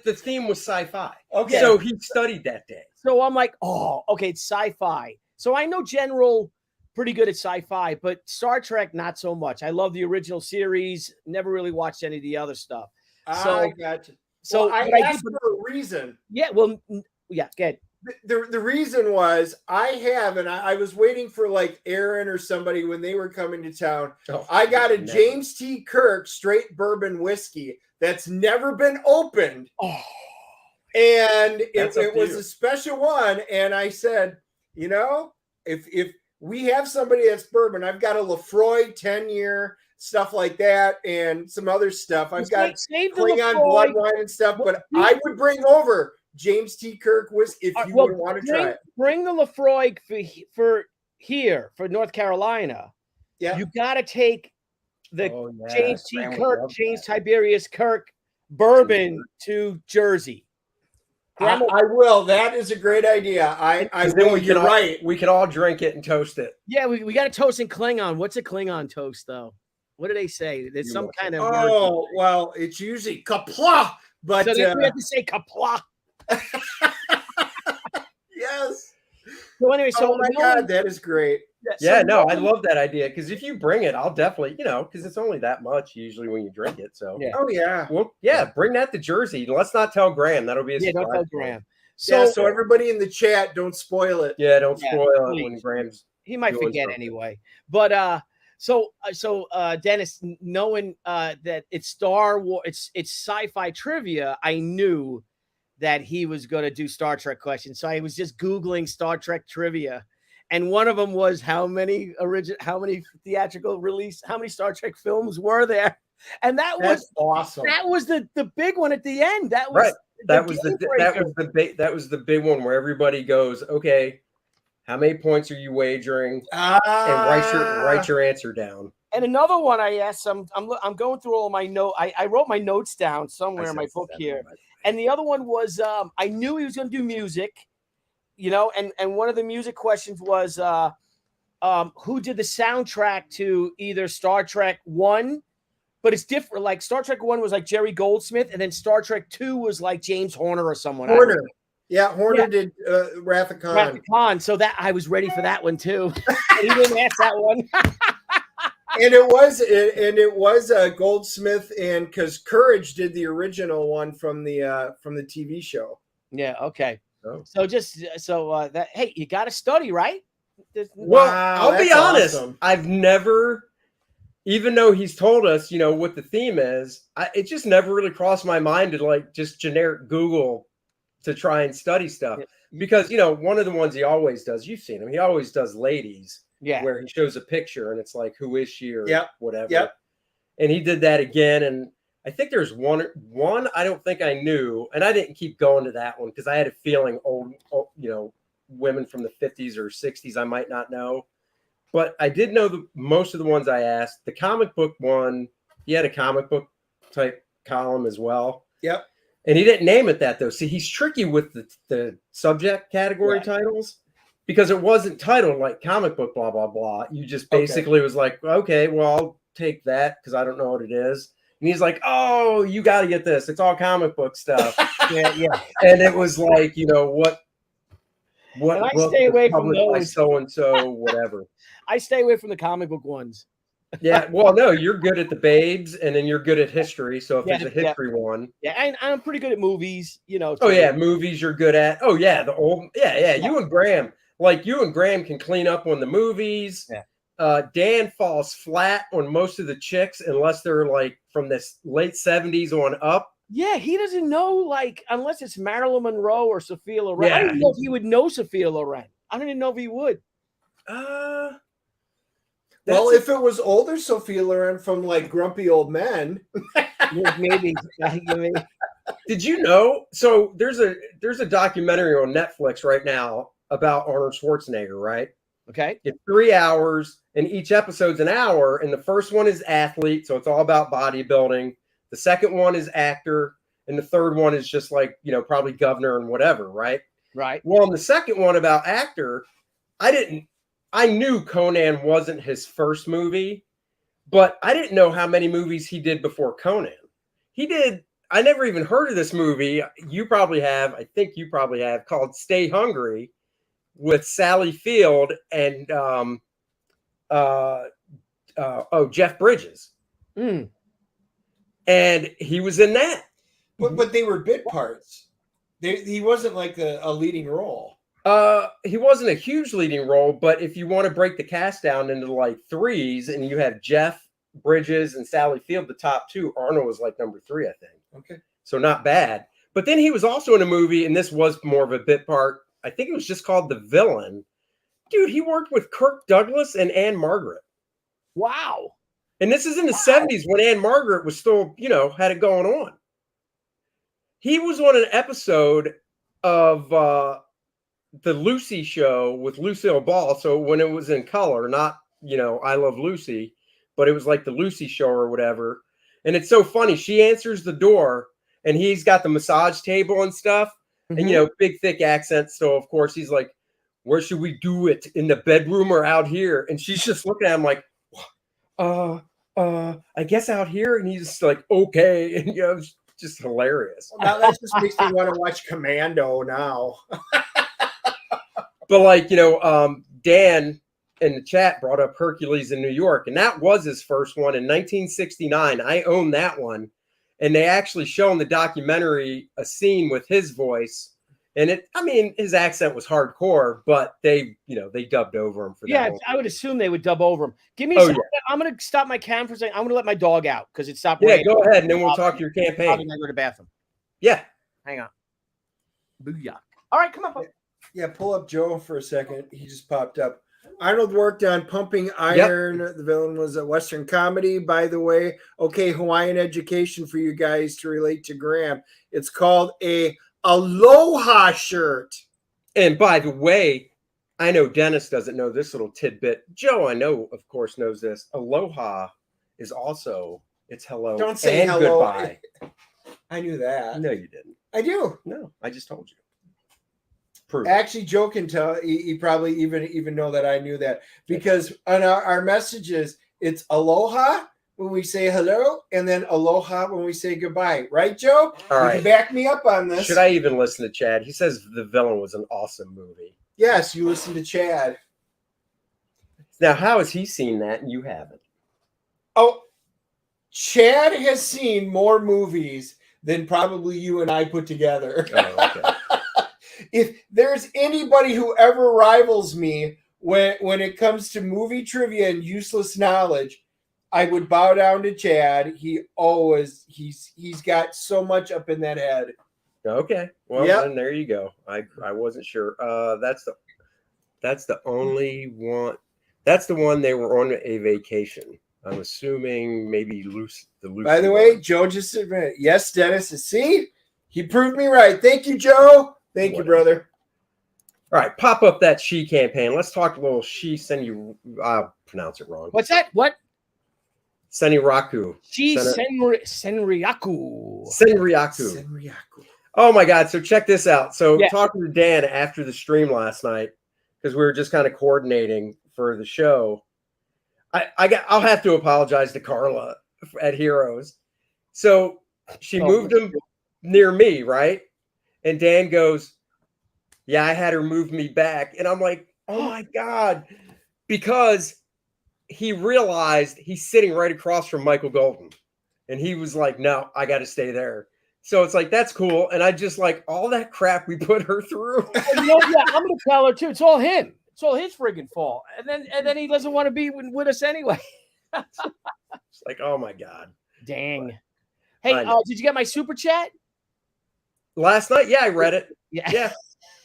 the theme was sci-fi. Okay, so he studied that day. So I'm like, it's sci-fi. So I know general pretty good at sci-fi, but Star Trek not so much. I love the original series. Never really watched any of the other stuff. I got you. So I asked for a reason. Yeah, well, yeah, good. The reason was I was waiting for like Aaron or somebody when they were coming to town. I got a James T. Kirk straight bourbon whiskey that's never been opened. And That's it up to was you. a special one. And I said, you know, if we have somebody that's bourbon, I've got a Lefroy 10-year, stuff like that, and some other stuff. I've got Save the Klingon Lefroy. blood wine and stuff, but I would bring over James T. Kirk whiskey if you would want to try it. Bring the Lefroy for here, for North Carolina. Yeah. You got to take the James T. Graham would Kirk, love James that. Tiberius Kirk bourbon to Jersey. I will. That is a great idea. I will. You're right. We could all drink it and toast it. Yeah, we got a toast in Klingon. What's a Klingon toast, though? What do they say? There's some kind of word. Oh, well, it's usually kapla, but So then we have to say kapla. Yes. So anyway, Oh my God, that is great. Yeah, no, I love that idea because if you bring it, I'll definitely, because it's only that much usually when you drink it. So Yeah. Oh yeah. well, yeah, bring that to Jersey. Let's not tell Graham. That'll be a surprise. Don't tell Graham. So everybody in the chat, don't spoil it. Yeah, don't Yeah, spoil it please. when Graham's. He might doing forget something. anyway. But so Dennis, knowing that it's Star Wars, it's sci-fi trivia, I knew that he was going to do Star Trek questions. So I was just Googling Star Trek trivia. And one of them was how many theatrical release, how many Star Trek films were there? And That's was awesome. that was the big one at the end. That was Right. That was game-breaker. that was the big one where everybody goes, okay, how many points are you wagering? And write your answer down. And another one I asked, I'm going through all my notes. I wrote my notes down somewhere in my book here. And the other one was I knew he was going to do music, and one of the music questions was who did the soundtrack to either Star Trek 1, but it's different. Like Star Trek 1 was like Jerry Goldsmith, and then Star Trek 2 was like James Horner or someone. Horner. Yeah, Horner did Wrath of Khan. Wrath of Khan. So that I was ready for that one too. And he didn't ask that one. And it was Goldsmith, and because Courage did the original one from the TV show. Yeah. Okay. Oh. So that hey, you got to study, right? Well, Wow, I'll be that's honest. awesome. I've never, even though he's told us, what the theme is, it just never really crossed my mind to like just generic Google to try and study stuff. Yeah. Because, one of the ones he always does, you've seen him, he always does ladies. Yeah. Where he shows a picture and it's like, who is she or whatever. Yep. And he did that again. And I think there's one I don't think I knew. And I didn't keep going to that one because I had a feeling old, women from the 50s or 60s I might not know. But I did know most of the ones I asked. The comic book one, he had a comic book type column as well. Yep. And he didn't name it that, though. See, he's tricky with the subject category titles. Because it wasn't titled like comic book, blah, blah, blah. You just basically was like, okay, well, I'll take that because I don't know what it is. And he's like, oh, you got to get this. It's all comic book stuff. Yeah. And it was like, what And I stay away from those. So-and-so, whatever. I stay away from the comic book ones. Yeah, well, no, you're good at the babes, and then you're good at history. So if there's a history one. Yeah, and I'm pretty good at movies, Oh, yeah, movies you're good at. Oh, yeah, the old, yeah. You and Graham. Like you and Graham can clean up on the movies. Yeah. Dan falls flat on most of the chicks unless they're like from this late 70s on up. Yeah, he doesn't know, like, unless it's Marilyn Monroe or Sophia Loren. Yeah. I don't even know if he would know Sophia Loren. I don't even know if he would. Well, if it was older Sophia Loren from like Grumpy Old Men, maybe. Did you know? So there's a documentary on Netflix right now about Arnold Schwarzenegger, right? Okay. It's 3 hours, and each episode's an hour. And the first one is athlete, so it's all about bodybuilding. The second one is actor, and the third one is just like, probably governor and whatever, right? Right. Well, in the second one about actor, I knew Conan wasn't his first movie, but I didn't know how many movies he did before Conan. I never even heard of this movie. You probably have, I think you probably have, called Stay Hungry with Sally Field and Jeff Bridges. Mm. And he was in that. but they were bit parts. He wasn't like a leading role. He wasn't a huge leading role, but if you want to break the cast down into like threes and you have Jeff Bridges and Sally Field, the top two, Arnold was like number 3, I think. Okay. So not bad. But then he was also in a movie, and this was more of a bit part. I think it was just called The Villain. Dude, he worked with Kirk Douglas and Anne Margaret. Wow. And this is in the 70s when Anne Margaret was still, had it going on. He was on an episode of the Lucy show with Lucille Ball. So when it was in color, not, I Love Lucy, but it was like the Lucy show or whatever. And it's so funny. She answers the door and he's got the massage table and stuff. Mm-hmm. And, big, thick accent. So, of course, he's like, where should we do it? In the bedroom or out here? And she's just looking at him like, I guess out here. And he's just like, okay. And, it's just hilarious. Well, now that just makes me want to watch Commando now. But like, Dan in the chat brought up Hercules in New York. And that was his first one in 1969. I own that one. And they actually show in the documentary a scene with his voice. And his accent was hardcore, but they dubbed over him for that. Yeah, one. I would assume they would dub over him. Give me a second. Yeah. I'm going to stop my cam for a second. I'm going to let my dog out because it stopped. Yeah, go ahead, and then we'll talk to your campaign. I'm going to go to the bathroom. Yeah. Hang on. Booyah. All right, come on. Yeah, pull up Joe for a second. He just popped up. Arnold worked on Pumping Iron. Yep. The villain was a Western comedy, by the way. Okay, Hawaiian education for you guys to relate to Graham. It's called a Aloha shirt. And by the way, I know Dennis doesn't know this little tidbit. Joe, I know, of course, knows this. Aloha is also, it's hello. Don't say and hello. Goodbye. I knew that. No, you didn't. I do. No, I just told you. Prove Actually, Joe can tell. He probably even know that I knew that because on our messages, it's aloha when we say hello, and then aloha when we say goodbye. Right, Joe? All right. You can back me up on this. Should I even listen to Chad? He says The Villain was an awesome movie. Yes, you listen to Chad. Now, how has he seen that and you haven't? Oh, Chad has seen more movies than probably you and I put together. Oh, okay. If there's anybody who ever rivals me when it comes to movie trivia and useless knowledge, I would bow down to Chad. He's got so much up in that head. Okay. Well, then there you go. I wasn't sure. That's the only one. That's the one they were on a vacation. I'm assuming maybe the Lucy. By the way, Joe just admitted. Yes, Dennis. See, he proved me right. Thank you, Joe. Thank you, brother. All right, pop up that SHI campaign. Let's talk a little SHI Senryaku. I'll pronounce it wrong. What's that? What? Senryaku. SHI Senryaku. Senryaku. Oh my God! So check this out. So talking to Dan after the stream last night because we were just kind of coordinating for the show. I'll have to apologize to Carla at Heroes. So she moved him near me, right? And Dan goes, yeah, I had her move me back. And I'm like, oh my God. Because he realized he's sitting right across from Michael Golden. And he was like, no, I got to stay there. So it's like, that's cool. And I just like all that crap we put her through. I'm going to tell her too. It's all him. It's all his friggin' fault. And then he doesn't want to be with us anyway. It's like, oh my God. Dang. Hey, did you get my super chat? Last night? Yeah, I read it. Yeah.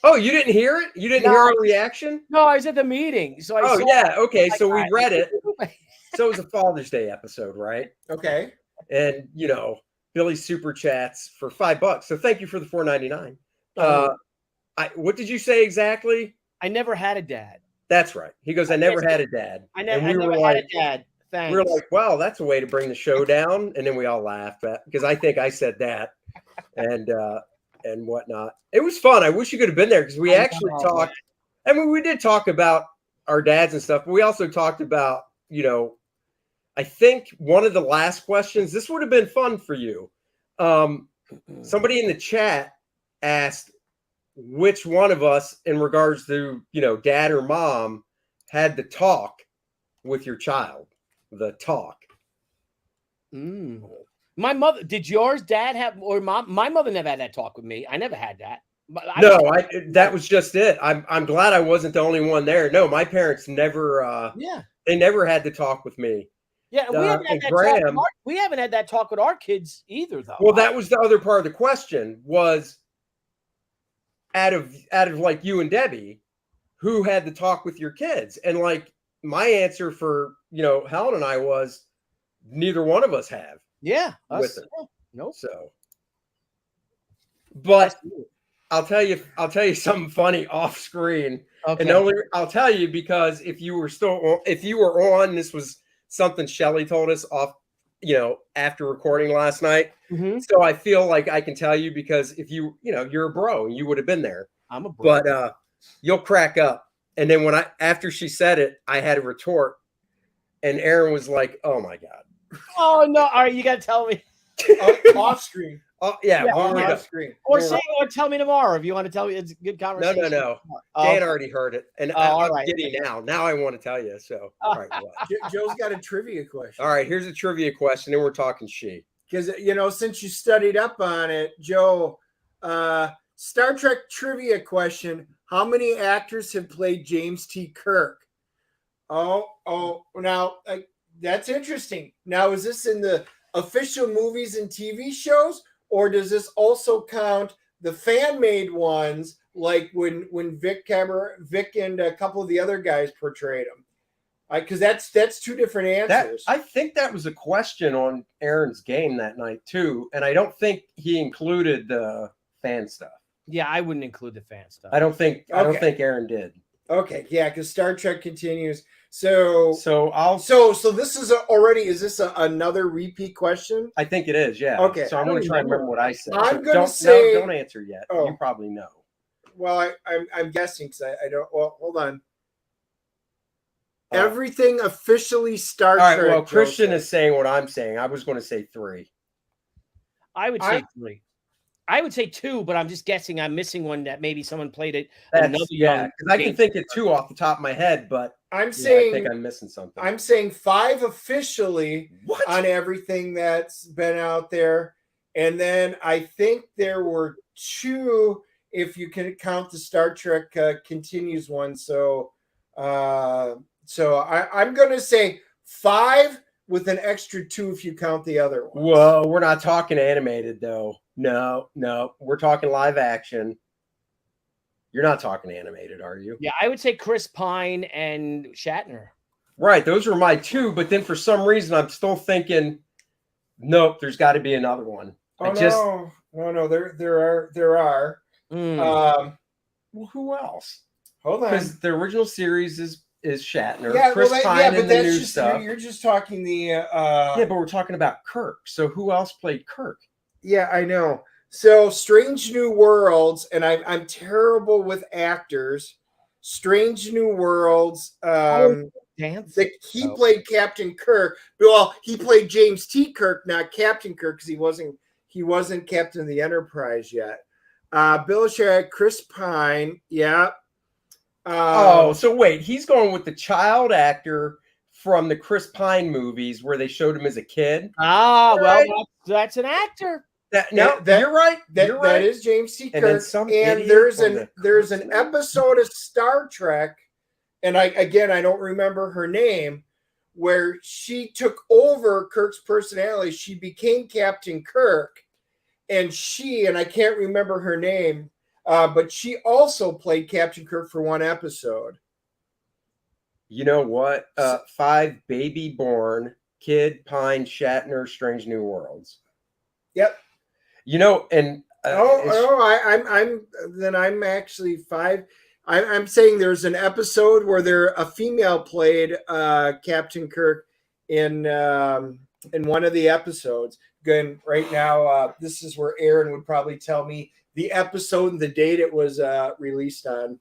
Oh, you didn't hear it? You didn't hear our reaction? No, I was at the meeting. So Okay. So we read it. So it was a Father's Day episode, right? Okay. And, Billy's super chats for $5. So thank you for the $4.99. What did you say exactly? I never had a dad. That's right. He goes, I never had a dad. I never had a dad. Thanks. We were like, wow, that's a way to bring the show down. And then we all laughed because I think I said that and whatnot. It was fun. I wish you could have been there because we actually talked. I mean, we did talk about our dads and stuff, but we also talked about, I think one of the last questions, this would have been fun for you. Somebody in the chat asked which one of us in regards to, dad or mom had the talk with your child, the talk. My mother, did yours dad have, or mom? My mother never had that talk with me. I never had that. That was just it. I'm glad I wasn't the only one there. No, my parents never, they never had to talk with me. Yeah, and and Graham. we haven't had that talk with our kids either, though. Well, that was the other part of the question was out of like you and Debbie, who had the talk with your kids? And like my answer for, Helen and I was neither one of us have. Yeah. With it. Yeah, nope. So, but I'll tell you something funny off screen. Okay. And I'll tell you because if you were on, this was something Shelly told us off, after recording last night. Mm-hmm. So I feel like I can tell you because if you're a bro, you would have been there. I'm a bro. But you'll crack up. And then after she said it, I had a retort, and Aaron was like, "Oh my God." Oh no! All right, you got to tell me Off screen. Oh yeah, off screen. Or tell me tomorrow if you want to tell me. It's a good conversation. No. Dan already heard it, and I'm giddy now. Now I want to tell you. So, all right. Joe's got a trivia question. All right, here's a trivia question, and we're talking SHI. Because since you studied up on it, Joe, Star Trek trivia question: how many actors have played James T. Kirk? Oh, now that's interesting. Now, is this in the official movies and TV shows, or does this also count the fan-made ones, like when Vic and a couple of the other guys portrayed him? Because that's two different answers. I think that was a question on Aaron's game that night too, and I don't think he included the fan stuff. Yeah, I wouldn't include the fan stuff. I don't think Aaron did. Okay, yeah, because Star Trek continues. So this is is this another repeat question? I think it is, yeah. Okay. So I'm going to try and remember what I said. I'm going to say don't answer yet. Oh. You probably know. Well, I'm guessing because I don't. Well, hold on. Everything officially Star Trek. All right. Well, Christian is saying what I'm saying. I was going to say 3. I would say 3. I would say 2, but I'm just guessing. I'm missing one that maybe someone played it. Because I can think of 2 off the top of my head, but I think I'm missing something. I'm saying 5 officially on everything that's been out there, and then I think there were 2 if you can count the Star Trek continues one. So I'm going to say 5 with an extra 2 if you count the other ones. Whoa, we're not talking animated though. No, we're talking live action. You're not talking animated, are you? Yeah, I would say Chris Pine and Shatner. Right, those were my 2, but then for some reason I'm still thinking, nope, there's got to be another one. No, there are. Well, who else? Hold on, because the original series is Shatner. Yeah, Chris Pine but in the that's new just stuff. You're just talking the. Yeah, but we're talking about Kirk. So who else played Kirk? Yeah, I know. So Strange New Worlds, and I'm terrible with actors. Strange New Worlds. He played Captain Kirk. Well, he played James T. Kirk, not Captain Kirk, because he wasn't Captain of the Enterprise yet. Bill Shatner, Chris Pine, yeah. So wait, he's going with the child actor from the Chris Pine movies where they showed him as a kid. That's an actor. You're right. That is James T. Kirk. And there's an episode of Star Trek, and I don't remember her name, where she took over Kirk's personality. She became Captain Kirk, and I can't remember her name, but she also played Captain Kirk for one episode. You know what? 5 baby born, Kid, Pine, Shatner, Strange New Worlds. Yep. And I'm actually 5. I'm saying there's an episode where a female played Captain Kirk in one of the episodes. Again, right now, this is where Aaron would probably tell me the episode and the date it was released on.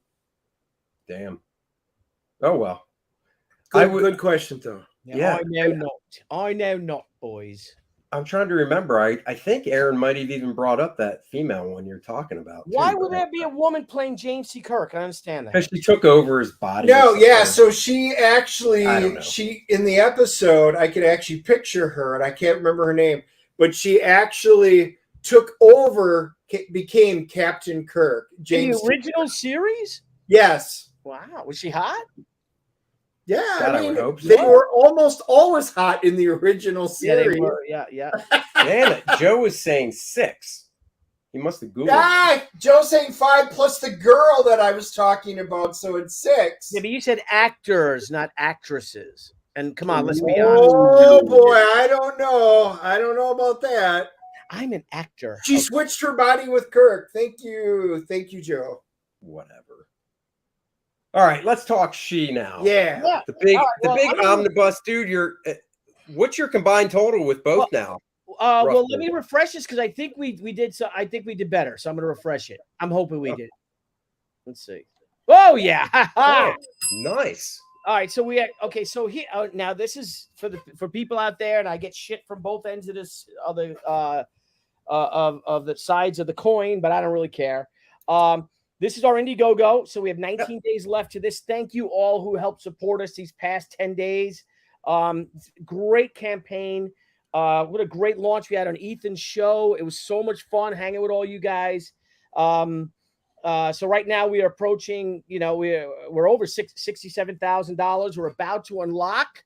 Damn. Oh well. Good question though. Yeah. I know not, boys. I'm trying to remember. I think Aaron might have even brought up that female one you're talking about. Why would there be a woman playing James T. Kirk? I understand that. Because she took over his body. No, yeah. So she actually, in the episode, I could actually picture her, and I can't remember her name, but she actually took over, became Captain Kirk. In the original series? Yes. Wow. Was she hot? Yeah, God, I I would mean, hope so. they were almost always hot in the original Yeah, they series. were. Yeah. Damn it. Joe was saying 6. He must have Googled it. Ah, Joe's saying 5 plus the girl that I was talking about, so it's 6. Yeah, but you said actors, not actresses. And come on, let's be honest. Oh boy, I don't know. I don't know about that. I'm an actor. She switched her body with Kirk. Thank you, Joe. Whatever. All right, let's talk SHI now. Yeah. The big, All right, well, the big omnibus, dude. What's your combined total with both now? Well, let me refresh this because I think we did. So I think we did better. So I'm going to refresh it. I'm hoping we did. Let's see. Oh yeah, Oh, nice. All right, so we okay. So here now, this is for people out there, and I get shit from both ends of this of the sides of the coin, but I don't really care. This is our Indiegogo, so we have 19 days left to this. Thank you all who helped support us these past 10 days. Great campaign. What a great launch we had on Ethan's show. It was so much fun hanging with all you guys. So right now we are approaching, we're over $67,000. We're about to unlock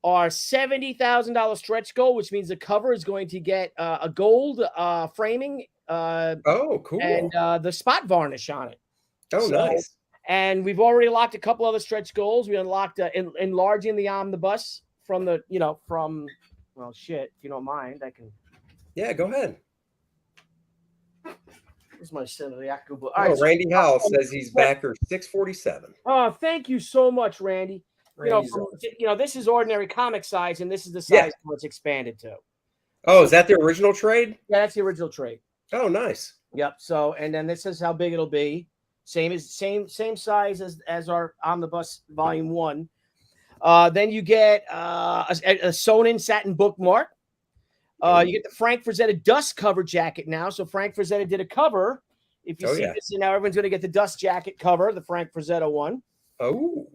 our $70,000 stretch goal, which means the cover is going to get a gold framing. Oh, cool. And the spot varnish on it. Oh, nice. And we've already locked a couple other stretch goals. We unlocked enlarging the omnibus from well, shit, if you don't mind, I can. Yeah, go ahead. Here's my Senryaku book. Oh, Randy Howell says he's backer 647. Oh, thank you so much, Randy. This is ordinary comic size, and this is the size it's expanded to. Oh, is that the original trade? Yeah, that's the original trade. Oh, nice. Yep. So, and then this is how big it'll be. Same size as our Omnibus Volume 1. Then you get a sewn-in satin bookmark. You get the Frank Frazetta dust cover jacket now. So Frank Frazetta did a cover. If you see this, now everyone's going to get the dust jacket cover, the Frank Frazetta one. Oh.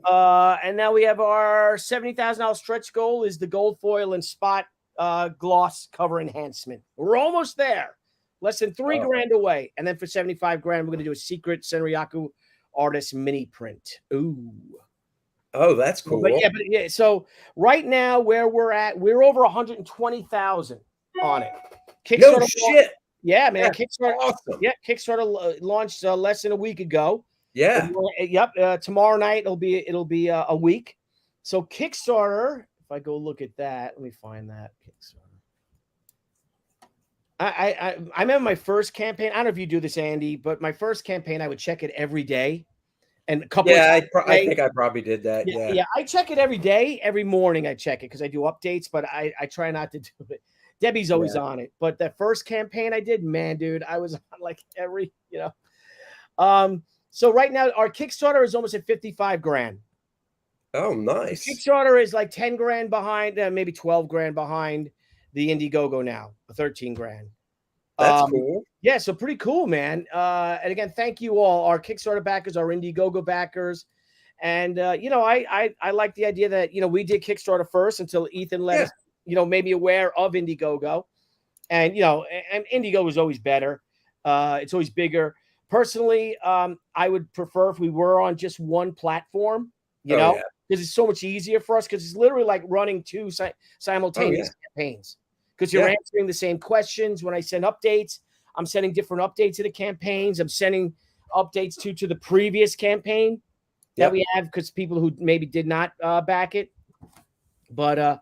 And now we have our $70,000 stretch goal is the gold foil and spot gloss cover enhancement. We're almost there. Less than $3,000 away. And then for $75,000, we're going to do a secret Senryaku artist mini print. Ooh. Oh, that's cool. But yeah. So right now where we're at, we're over 120,000 on it. No shit. Yeah, man. That's Kickstarter. Awesome. Yeah, Kickstarter launched less than a week ago. Yeah. Yep. Tomorrow night it'll be a week. So Kickstarter. If I go look at that, let me find that Kickstarter. I remember my first campaign. I don't know if you do this, Andy, but my first campaign I would check it every day. And a couple. Yeah, I think I probably did that. Yeah. I check it every day. Every morning I check it because I do updates, but I try not to do it. Debbie's always on it. But that first campaign I did, man, dude, I was on like every, So right now our Kickstarter is almost at $55,000. Oh, nice. Kickstarter is like $10,000 behind, maybe $12,000 behind the Indiegogo now, $13,000. That's cool. Yeah, so pretty cool, man. And again, thank you all, our Kickstarter backers, our Indiegogo backers. And, I like the idea that, we did Kickstarter first until Ethan let us, made me aware of Indiegogo. And, and Indiegogo is always better. It's always bigger. Personally, I would prefer if we were on just one platform, because it's so much easier for us because it's literally like running two simultaneous campaigns because you're answering the same questions. When I send updates, I'm sending different updates to the campaigns. I'm sending updates to the previous campaign that we have because people who maybe did not back it. But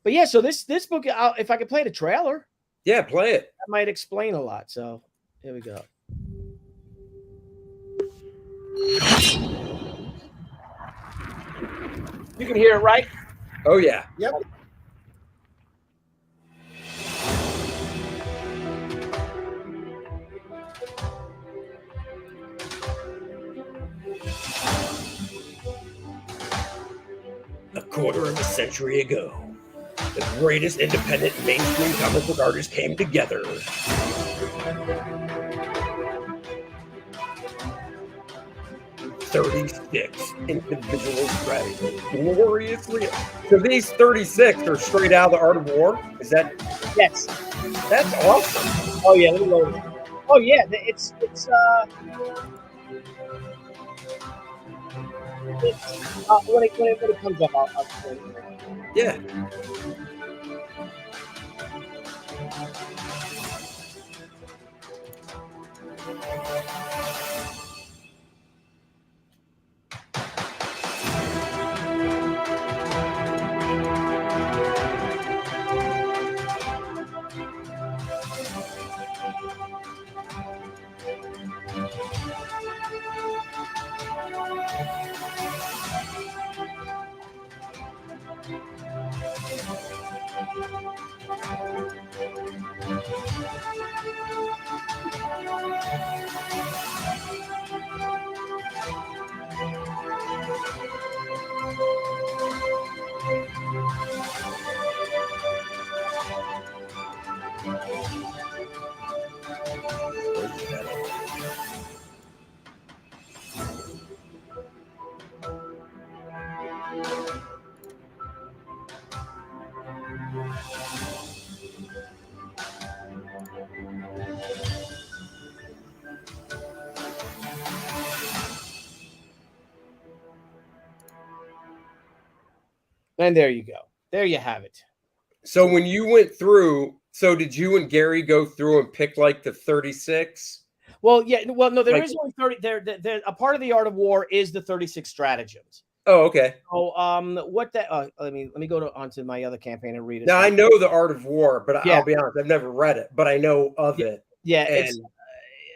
yeah, so this book, if I could play the trailer. Yeah, play it. That might explain a lot. So here we go. You can hear it, right? Oh, yeah. Yep. A quarter of a century ago, the greatest independent mainstream comic book artists came together. "36 individual strategies gloriously." So these 36 are straight out of the Art of War? Is that? Yes. That's awesome. Oh yeah, let me load it. Oh yeah, it's When it comes up, I'll explain it. Yeah. And there you go. There you have it. So when you went through, so did you and Gary go through and pick like the 36? Well, yeah. Well, no, there Like- is only 30. There, a part of the Art of War is the 36 stratagems. Oh, okay. So, what that? Let me go onto my other campaign and read it. Now I know the Art of War, but Yeah. I'll be honest, I've never read it, but I know of it. Yeah, And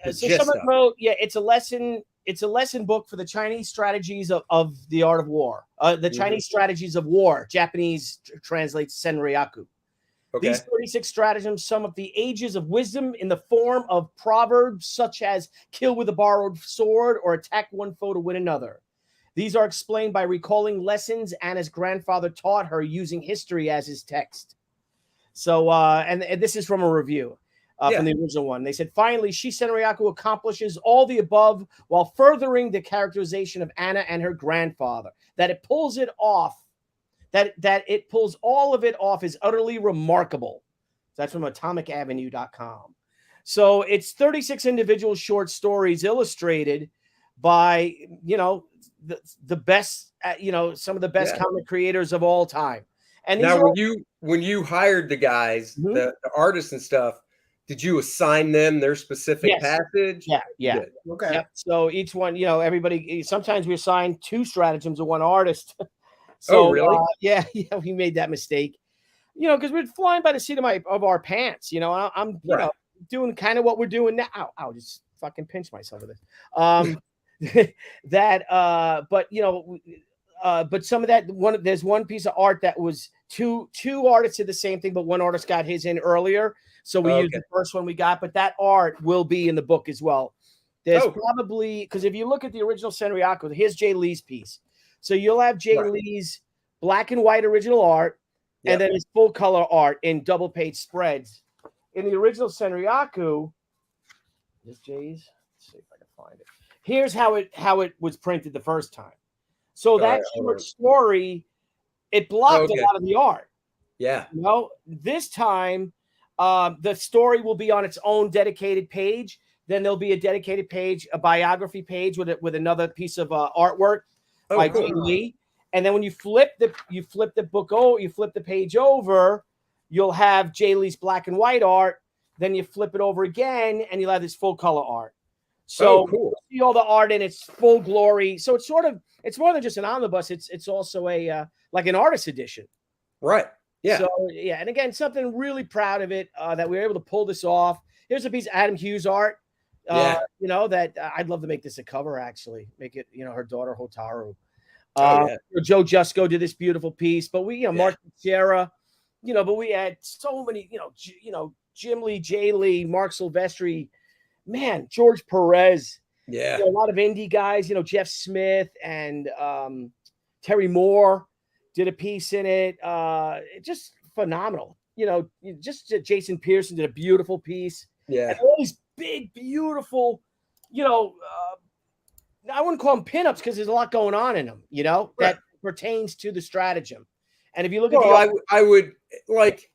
the so gist someone of it. wrote, yeah, it's a lesson. It's a lesson book for the Chinese strategies of the Art of War. The Chinese strategies of war. Japanese translates Senryaku. Okay. These 36 stratagems sum up the ages of wisdom in the form of proverbs such as kill with a borrowed sword or attack one foe to win another. These are explained by recalling lessons Anna's grandfather taught her using history as his text. So, and this is from a review from the original one. They said, finally, SHI SENRYAKU accomplishes all the above while furthering the characterization of Anna and her grandfather. That it pulls it off. That it pulls all of it off is utterly remarkable. That's from atomicavenue.com. So it's 36 individual short stories illustrated by, the best, some of the best comic creators of all time. And these now, are when you hired the guys, the artists and stuff, did you assign them their specific passage? Yeah. Good. Okay. Yep. So each one, everybody, sometimes we assign 2 stratagems to one artist. So, really? Yeah, we made that mistake, because we're flying by the seat of our pants. I'm doing kind of what we're doing now. I'll just fucking pinch myself with this. But some of that there's one piece of art that was two artists did the same thing, but one artist got his in earlier. So we used the first one we got, but that art will be in the book as well. There's probably, because if you look at the original Senryaku, here's Jay Lee's piece. So you'll have Jay Lee's black and white original art, and then his full color art in double page spreads. In the original Senryaku, this Jay's. Let's see if I can find it. Here's how it was printed the first time. So that short story, it blocked a lot of the art. Yeah. This time, the story will be on its own dedicated page. Then there'll be a dedicated page, a biography page with another piece of artwork by Jay Lee. And then when you flip the book over, you flip the page over, you'll have Jay Lee's black and white art. Then you flip it over again, and you'll have this full color art. So you see all the art in its full glory. So it's more than just an omnibus. It's also a like an artist edition. Right. Yeah. So and again, something really proud of it that we were able to pull this off. Here's a piece of Adam Hughes art. That I'd love to make this a cover. Actually, make it her daughter Hotaru. Joe Jusko did this beautiful piece, but we Mark Sierra, but we had so many Jim Lee, Jay Lee, Mark Silvestri, man, George Perez. Yeah. A lot of indie guys, Jeff Smith and Terry Moore did a piece in it. Just phenomenal. Just Jason Pearson did a beautiful piece. Yeah. And all these big, beautiful, I wouldn't call them pinups because there's a lot going on in them, that pertains to the stratagem. And if you look at I would like,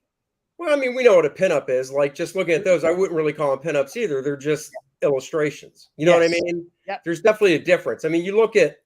well, I mean, we know what a pinup is. Like, just looking at those, I wouldn't really call them pinups either. They're just illustrations. You know what I mean? Yep. There's definitely a difference. I mean, you look at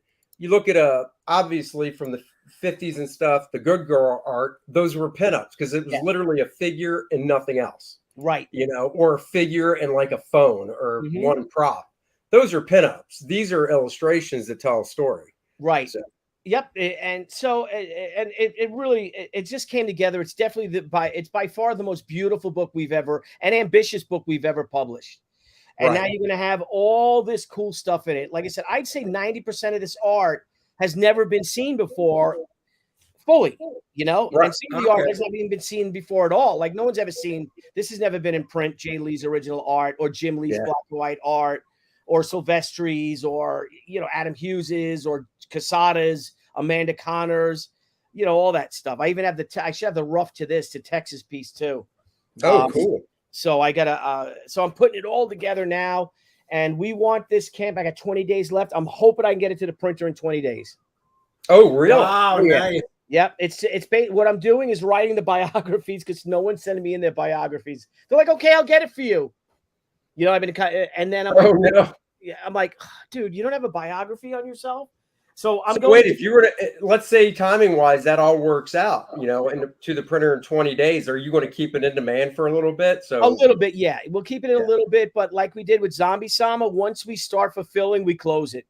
you look at obviously from the 50s and stuff, the good girl art, those were pinups because it was literally a figure and nothing else. Right. You know, or a figure and like a phone or Mhm. one prop. Those are pinups. These are illustrations that tell a story. Right. So, Yep. And so, and it really, it just came together. It's definitely it's by far the most beautiful book we've ever, and ambitious book we've ever published. And now right. you're going to have all this cool stuff in it. Like I said, I'd say 90% of this art has never been seen before fully, you know, Right. and some of the art Okay. has not even been seen before at all. Like no one's ever seen, this has never been in print, Jay Lee's original art or Jim Lee's Yeah. black and white art or Silvestri's or, you know, Adam Hughes's or Casada's, Amanda Connor's, you know, all that stuff. I even have I should have the rough to this to Texas piece too. Oh, cool. So I gotta, so I'm putting it all together now, and we want this camp. I got 20 days left. I'm hoping I can get it to the printer in 20 days. Oh, really? Wow, Oh, yeah. nice. Yep, what I'm doing is writing the biographies because no one's sending me in their biographies. They're like, okay, I'll get it for you. You know, I've been, and then I'm Oh, like, no. yeah, I'm like, dude, you don't have a biography on yourself. So I'm So going. wait, if you were to, let's say timing wise, that all works out, you know, and to the printer in 20 days, are you going to keep it in demand for a little bit? So A little bit, yeah. We'll keep it in Yeah. a little bit, but like we did with Zombie Sama, once we start fulfilling, we close it.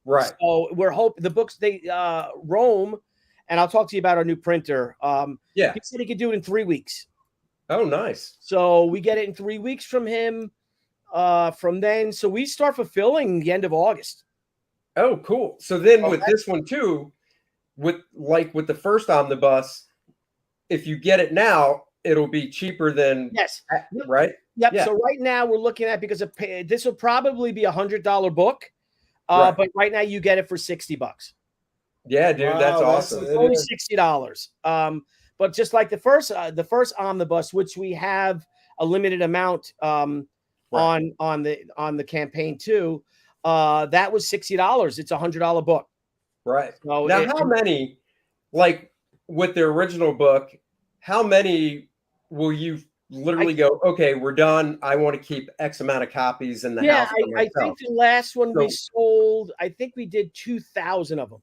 right. So we're hoping the books Rome, and I'll talk to you about our new printer. Yeah. He said he could do it in 3 weeks. Oh, nice. So we get it in 3 weeks from him. From then, so we start fulfilling the end of August. Oh, cool. So then Oh, with this one too, with the first omnibus, if you get it now, it'll be cheaper than Yes. right? Yep. Yeah. So right now we're looking at, because of this will probably be $100 book. Right. But right now you get it for $60. Yeah, dude, Wow, that's that's awesome. it. Only is. $60. But just like the first omnibus, which we have a limited amount on the campaign too, that was $60. It's $100 book. Right. So Now, how many, like with the original book, how many will you literally go, okay, we're done. I want to keep X amount of copies in the house for I myself. think the last one we So- sold, I think we did 2,000 of them.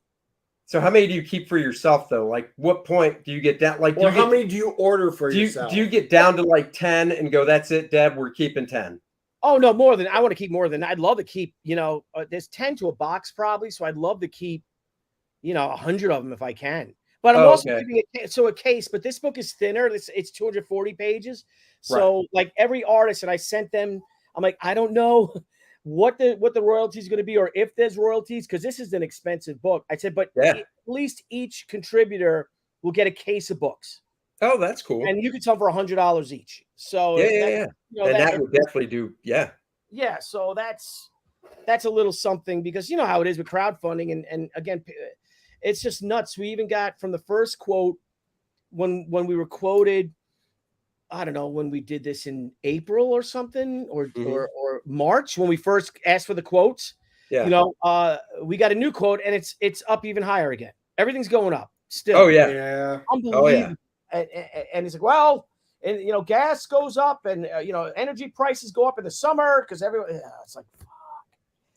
So how many do you keep for yourself though? Like what point do you get down? Like, do Or you how get, many do you order for do you, yourself? do you get down to like 10 and go, that's it, Deb, we're keeping 10? Oh no, more than I want to keep more than I'd love to keep. You know, there's 10 to a box probably, so I'd love to keep, 100 of them if I can. But I'm also okay. keeping a case. But this book is thinner. It's 240 pages. So like every artist, and I sent them. I'm like, I don't know what the royalty is going to be, or if there's royalties, because this is an expensive book. I said, but Yeah. at least each contributor will get a case of books, Oh, that's cool. and you can sell them for $100 each. So Yeah. And that would definitely do. Yeah. yeah, so that's a little something, because you know how it is with crowdfunding, and again, it's just nuts. We even got from the first quote when we were quoted, I don't know, when we did this in April or something, or March, when we first asked for the quotes. Yeah. We got a new quote, and it's up even higher again. Everything's going up still. Oh yeah. Yeah. Unbelievable. Oh yeah. And he's like, well, and gas goes up, and energy prices go up in the summer because everyone. Yeah, it's like,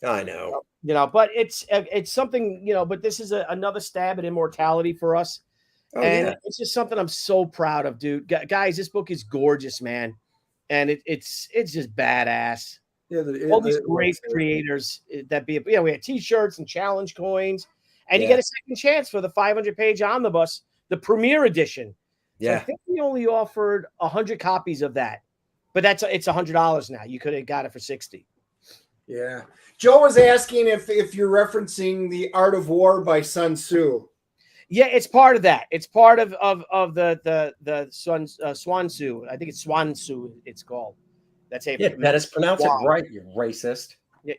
I know. but it's something, but this is another stab at immortality for us. Oh, and yeah. it's just something I'm so proud of, dude. Guys, this book is gorgeous, man. And it's just badass. Yeah. All these great creators that we had t-shirts and challenge coins, and you Yeah. get a second chance for the 500-page omnibus, the premiere edition. So I Yeah. think we only offered 100 copies of that, but it's $100 now. You could have got it for 60. Yeah. Joe was asking if you're referencing The Art of War by Sun Tzu. Yeah, it's part of that. It's part of the Swan Tzu. I think it's Swan Tzu. It's called. That's it. Yeah, Dennis, pronounce Wow. it right, you racist. Yeah.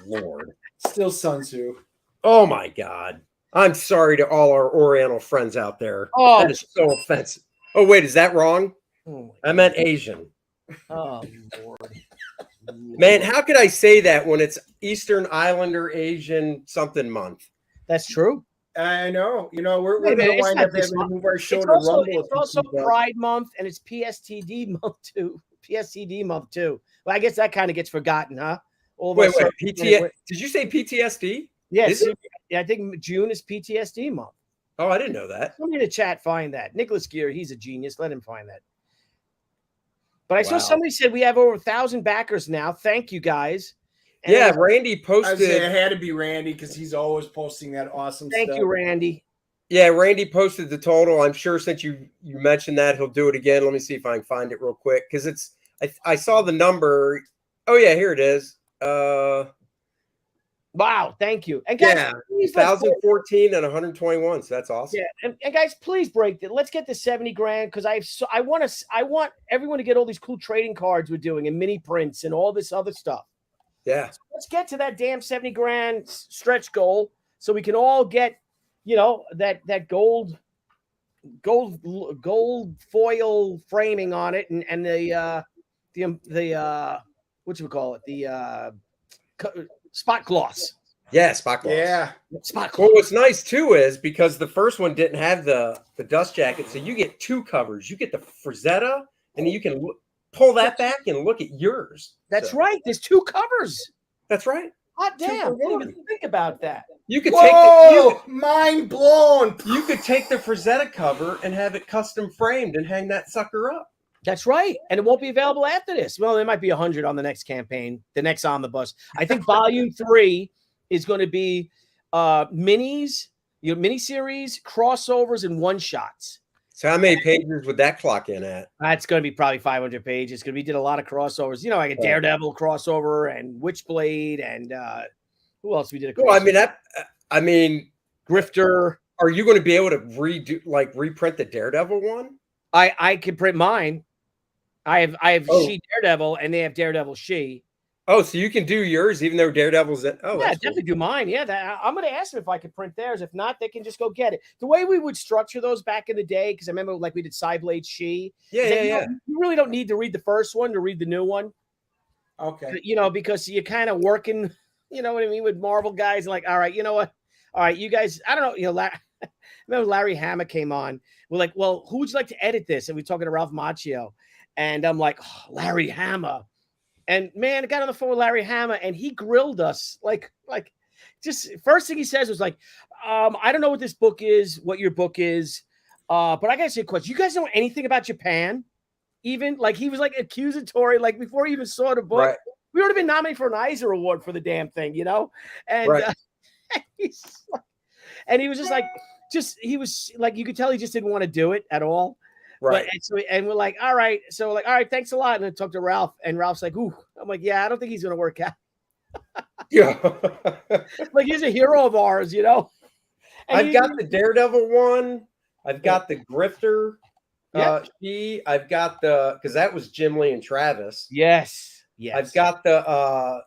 Lord. Still Sun Tzu. Oh my God. I'm sorry to all our Oriental friends out there. Oh. That is so offensive. Oh, wait, is that wrong? Oh, I meant Asian. oh Lord. Man, how could I say that when it's Eastern Islander Asian something month? That's true. I know. We're Wait a going minute, to it's wind not up this having to month. move our show It's to also, Rumble. it's also Pride Month, and it's PSTD month too. PSTD month too. Well, I guess that kind of gets forgotten, huh? All of Wait, us are- PTSD? Did you say PTSD? Yes, Is it? yeah, I think June is PTSD month. Oh, I didn't know that. Somebody in the chat find that. Nicholas Gear, he's a genius. Let him find that. But I saw Wow. somebody said we have over 1,000 backers now. Thank you guys. And Yeah, Randy I was saying posted. it had to be Randy because he's always posting that awesome thank stuff. you, Randy. Yeah, Randy posted the total. I'm sure since you mentioned that, he'll do it again. Let me see if I can find it real quick because it's. I saw the number. Oh yeah, here it is. Wow, thank you. And guys, Yeah, please let's break- 1,014 and 121. So that's awesome. yeah, and guys, please break it. Let's get to 70 grand because I want everyone to get all these cool trading cards we're doing and mini prints and all this other stuff. Yeah. So let's get to that damn 70 grand stretch goal so we can all get, that gold foil framing on it and the what you call it, the spot gloss. Yeah, spot gloss. Yeah. Spot Well, gloss. what's nice too is because the first one didn't have the dust jacket, so you get two covers. You get the Frazetta, and then you can pull that back and look at yours. That's So, right. There's two covers. That's right. Hot damn! I for didn't one. even think about that. You could Whoa! Mind blown. you could take the Frazetta cover and have it custom framed and hang that sucker up. That's right, and it won't be available after this. Well, there might be 100 on the next campaign, the next Omnibus. I think Volume 3 is going to be minis, miniseries, crossovers, and one shots. So how many pages would that clock in at? That's going to be probably 500 pages because we did a lot of crossovers. Like a Daredevil crossover and Witchblade and who else we did a crossover? Well, I mean, Grifter. are you going to be able to reprint the Daredevil one? I can print mine. I have Oh. She Daredevil and they have Daredevil She. Oh, so you can do yours even though Daredevil's in. Oh, Yeah, that's definitely do mine. Yeah, I'm going to ask them if I could print theirs. If not, they can just go get it. The way we would structure those back in the day, because I remember like we did Cyblade She. Cool. Yeah. You really don't need to read the first one to read the new one. Okay. Because you're kind of working, you know what I mean, with Marvel guys. Like, all right, you know what? All right, you guys, I don't know, remember Larry Hama came on. We're like, well, who would you like to edit this? And we're talking to Ralph Macchio. And I'm like, Larry Hama. And man, I got on the phone with Larry Hama and he grilled us. Like just first thing he says was like, I don't know what this book is, what your book is. But I gotta say a question. You guys know anything about Japan? Even like he was like accusatory, like before he even saw the book. Right. We would have been nominated for an Eisner Award for the damn thing, And Right. and he was just like, he was like, you could tell he just didn't want to do it at all. Right. But, and we're like, all right. So like, all right, thanks a lot. And I talked to Ralph, and Ralph's like, ooh. I'm like, yeah, I don't think he's gonna work out. Yeah. Like he's a hero of ours, And I've got the Daredevil one. I've got the Grifter. Yep. I've got because that was Jim Lee and Travis. Yes. I've got the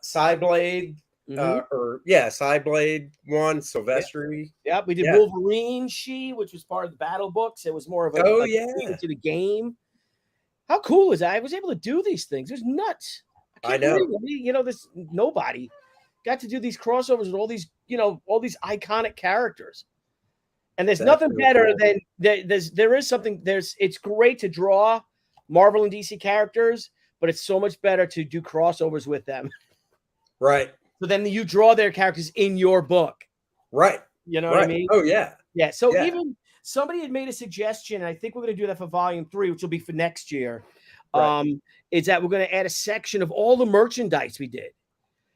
Cyblade. Mhm. Cyblade one, Silvestri. Yep, we did Yeah. Wolverine She, which was part of the battle books. It was more of a into the game. How cool is that? I was able to do these things. It was nuts. I know. This nobody got to do these crossovers with all these, all these iconic characters. And there's That's nothing really better cool. than it's great to draw Marvel and DC characters, but it's so much better to do crossovers with them. Right. So then you draw their characters in your book. Right. You know what I mean? Oh yeah. Yeah. So Yeah. even somebody had made a suggestion, and I think we're going to do that for Volume 3, which will be for next year. Right. Is that we're going to add a section of all the merchandise we did.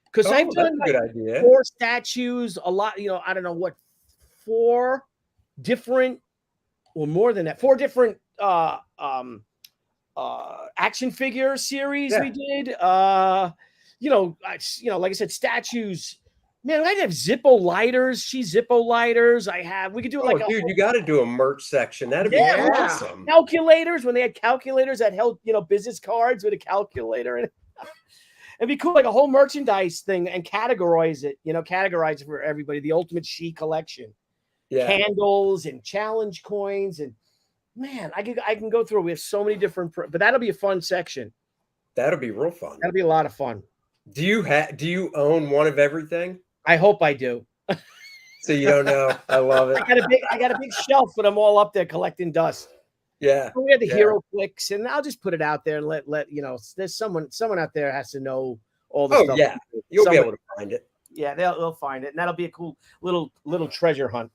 Because I've done that's a good idea. 4 statues, a lot, I don't know what, 4 different, or more than that, 4 different action figure series we did. Like I said, statues. Man, I have Zippo lighters. Zippo lighters. We could do it Dude, you got to do a merch section. That'd be Yeah. awesome. calculators, when they had calculators that held, business cards with a calculator. And it'd be cool, like a whole merchandise thing, and categorize it for everybody. The Ultimate She collection. Yeah. Candles and challenge coins. And man, I can go through. We have so many different, but that'll be a fun section. That'll be real fun. That'll be a lot of fun. Do you own one of everything? I hope I do. So you don't know. I love it. I got a big shelf, but I'm all up there collecting dust. Yeah. We had the hero clicks, and I'll just put it out there and let there's someone out there has to know all the stuff. Yeah. You'll be able to find it. Yeah, they'll find it, and that'll be a cool little treasure hunt.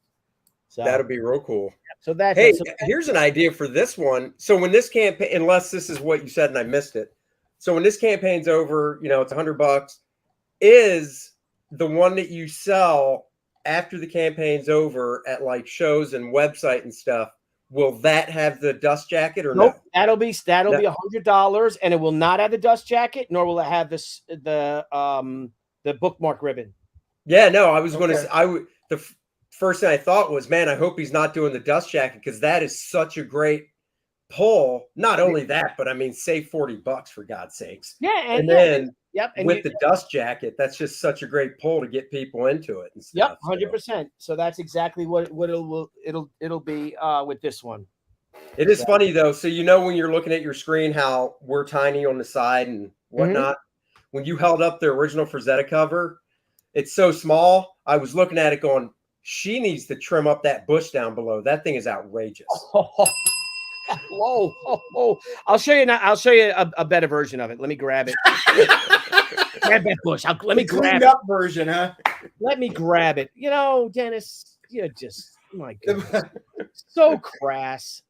So That'll be real cool. So that. Hey, here's an idea for this one. So when this campaign, unless this is what you said and I missed it. So when this campaign's over, it's $100. Is the one that you sell after the campaign's over at like shows and website and stuff? Will that have the dust jacket or nope? No? That'll be $100, and it will not have the dust jacket, nor will it have the bookmark ribbon. Yeah, no, I was going to. The first thing I thought was, man, I hope he's not doing the dust jacket because that is such a great pull. Not only that, but I mean, save $40 for God's sakes. Yeah, and then and with the dust jacket, that's just such a great pull to get people into it and stuff. Yep, 100%. So that's exactly what it'll be with this one. It is funny though. So when you're looking at your screen, how we're tiny on the side and whatnot. When you held up the original Frazetta cover, it's so small. I was looking at it going, she needs to trim up that bush down below. That thing is outrageous. Whoa. I'll show you now. I'll show you a better version of it. Let me grab it. Grab that bush. Let me grab up version, huh? Let me grab it. Dennis, you're just, my goodness. So crass.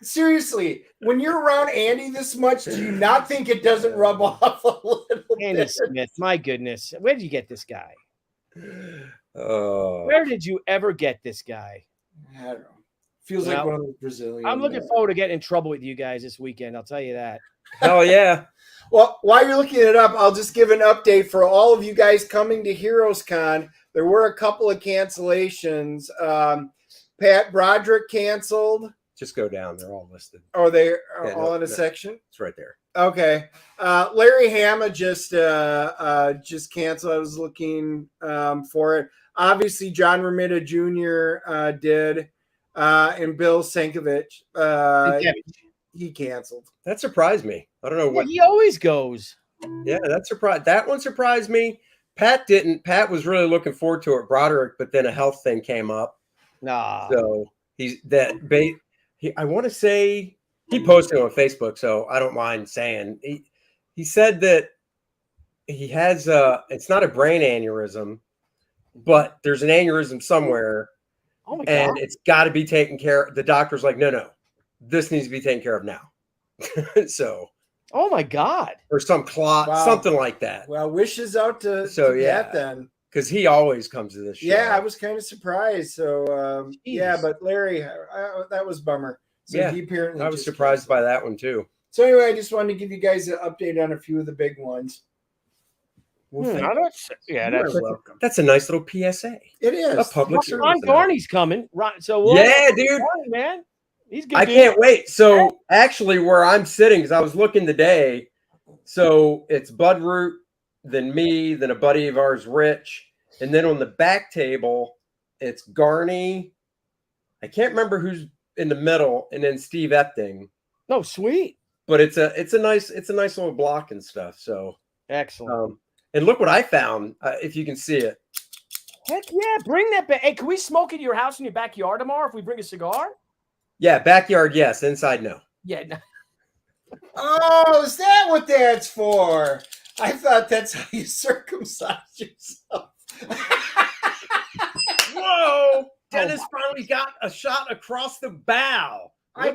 Seriously, when you're around Andy this much, do you not think it doesn't rub off a little Andy bit? Smith, my goodness. Where did you get this guy? Where did you ever get this guy? I don't know. Feels like one of the Brazilians. I'm looking forward to getting in trouble with you guys this weekend. I'll tell you that. Hell yeah. Well, while you're looking it up, I'll just give an update for all of you guys coming to Heroes Con. There were a couple of cancellations. Pat Broderick canceled. Just go down. They're all listed. Oh, they are all in a section? It's right there. Okay. Larry Hama just canceled. I was looking for it. Obviously, John Romita Jr. Did. And Bill Sankovich, he canceled. That surprised me. I don't know what he always goes. Yeah, that one surprised me. Pat didn't. Pat was really looking forward to it, Broderick, but then a health thing came up. Nah. So I want to say he posted on Facebook, so I don't mind saying he said that he has it's not a brain aneurysm, but there's an aneurysm somewhere. Oh my God. And it's got to be taken care of. The doctor's like, no, this needs to be taken care of now. So, oh my God, or some clot, something like that. Well, wishes out to Pat then, because he always comes to this show. Yeah, I was kind of surprised. So, but Larry, that was a bummer. So he apparently I was surprised by that one too. So anyway, I just wanted to give you guys an update on a few of the big ones. That's a nice little PSA. It is a public service. Ron Garney's coming, so dude, Garney, man, he's good. I can't wait. So actually, where I'm sitting, because I was looking today, so it's Bud Root, then me, then a buddy of ours, Rich, and then on the back table, it's Garney. I can't remember who's in the middle, and then Steve Epting. Oh, sweet! But it's a nice little block and stuff. So excellent. And look what I found, if you can see it. Heck yeah, bring that back. Hey, can we smoke at your house in your backyard tomorrow if we bring a cigar? Yeah, backyard, yes. Inside, no. Yeah. No. Oh, is that what that's for? I thought that's how you circumcise yourself. Whoa! Dennis finally got a shot across the bow. I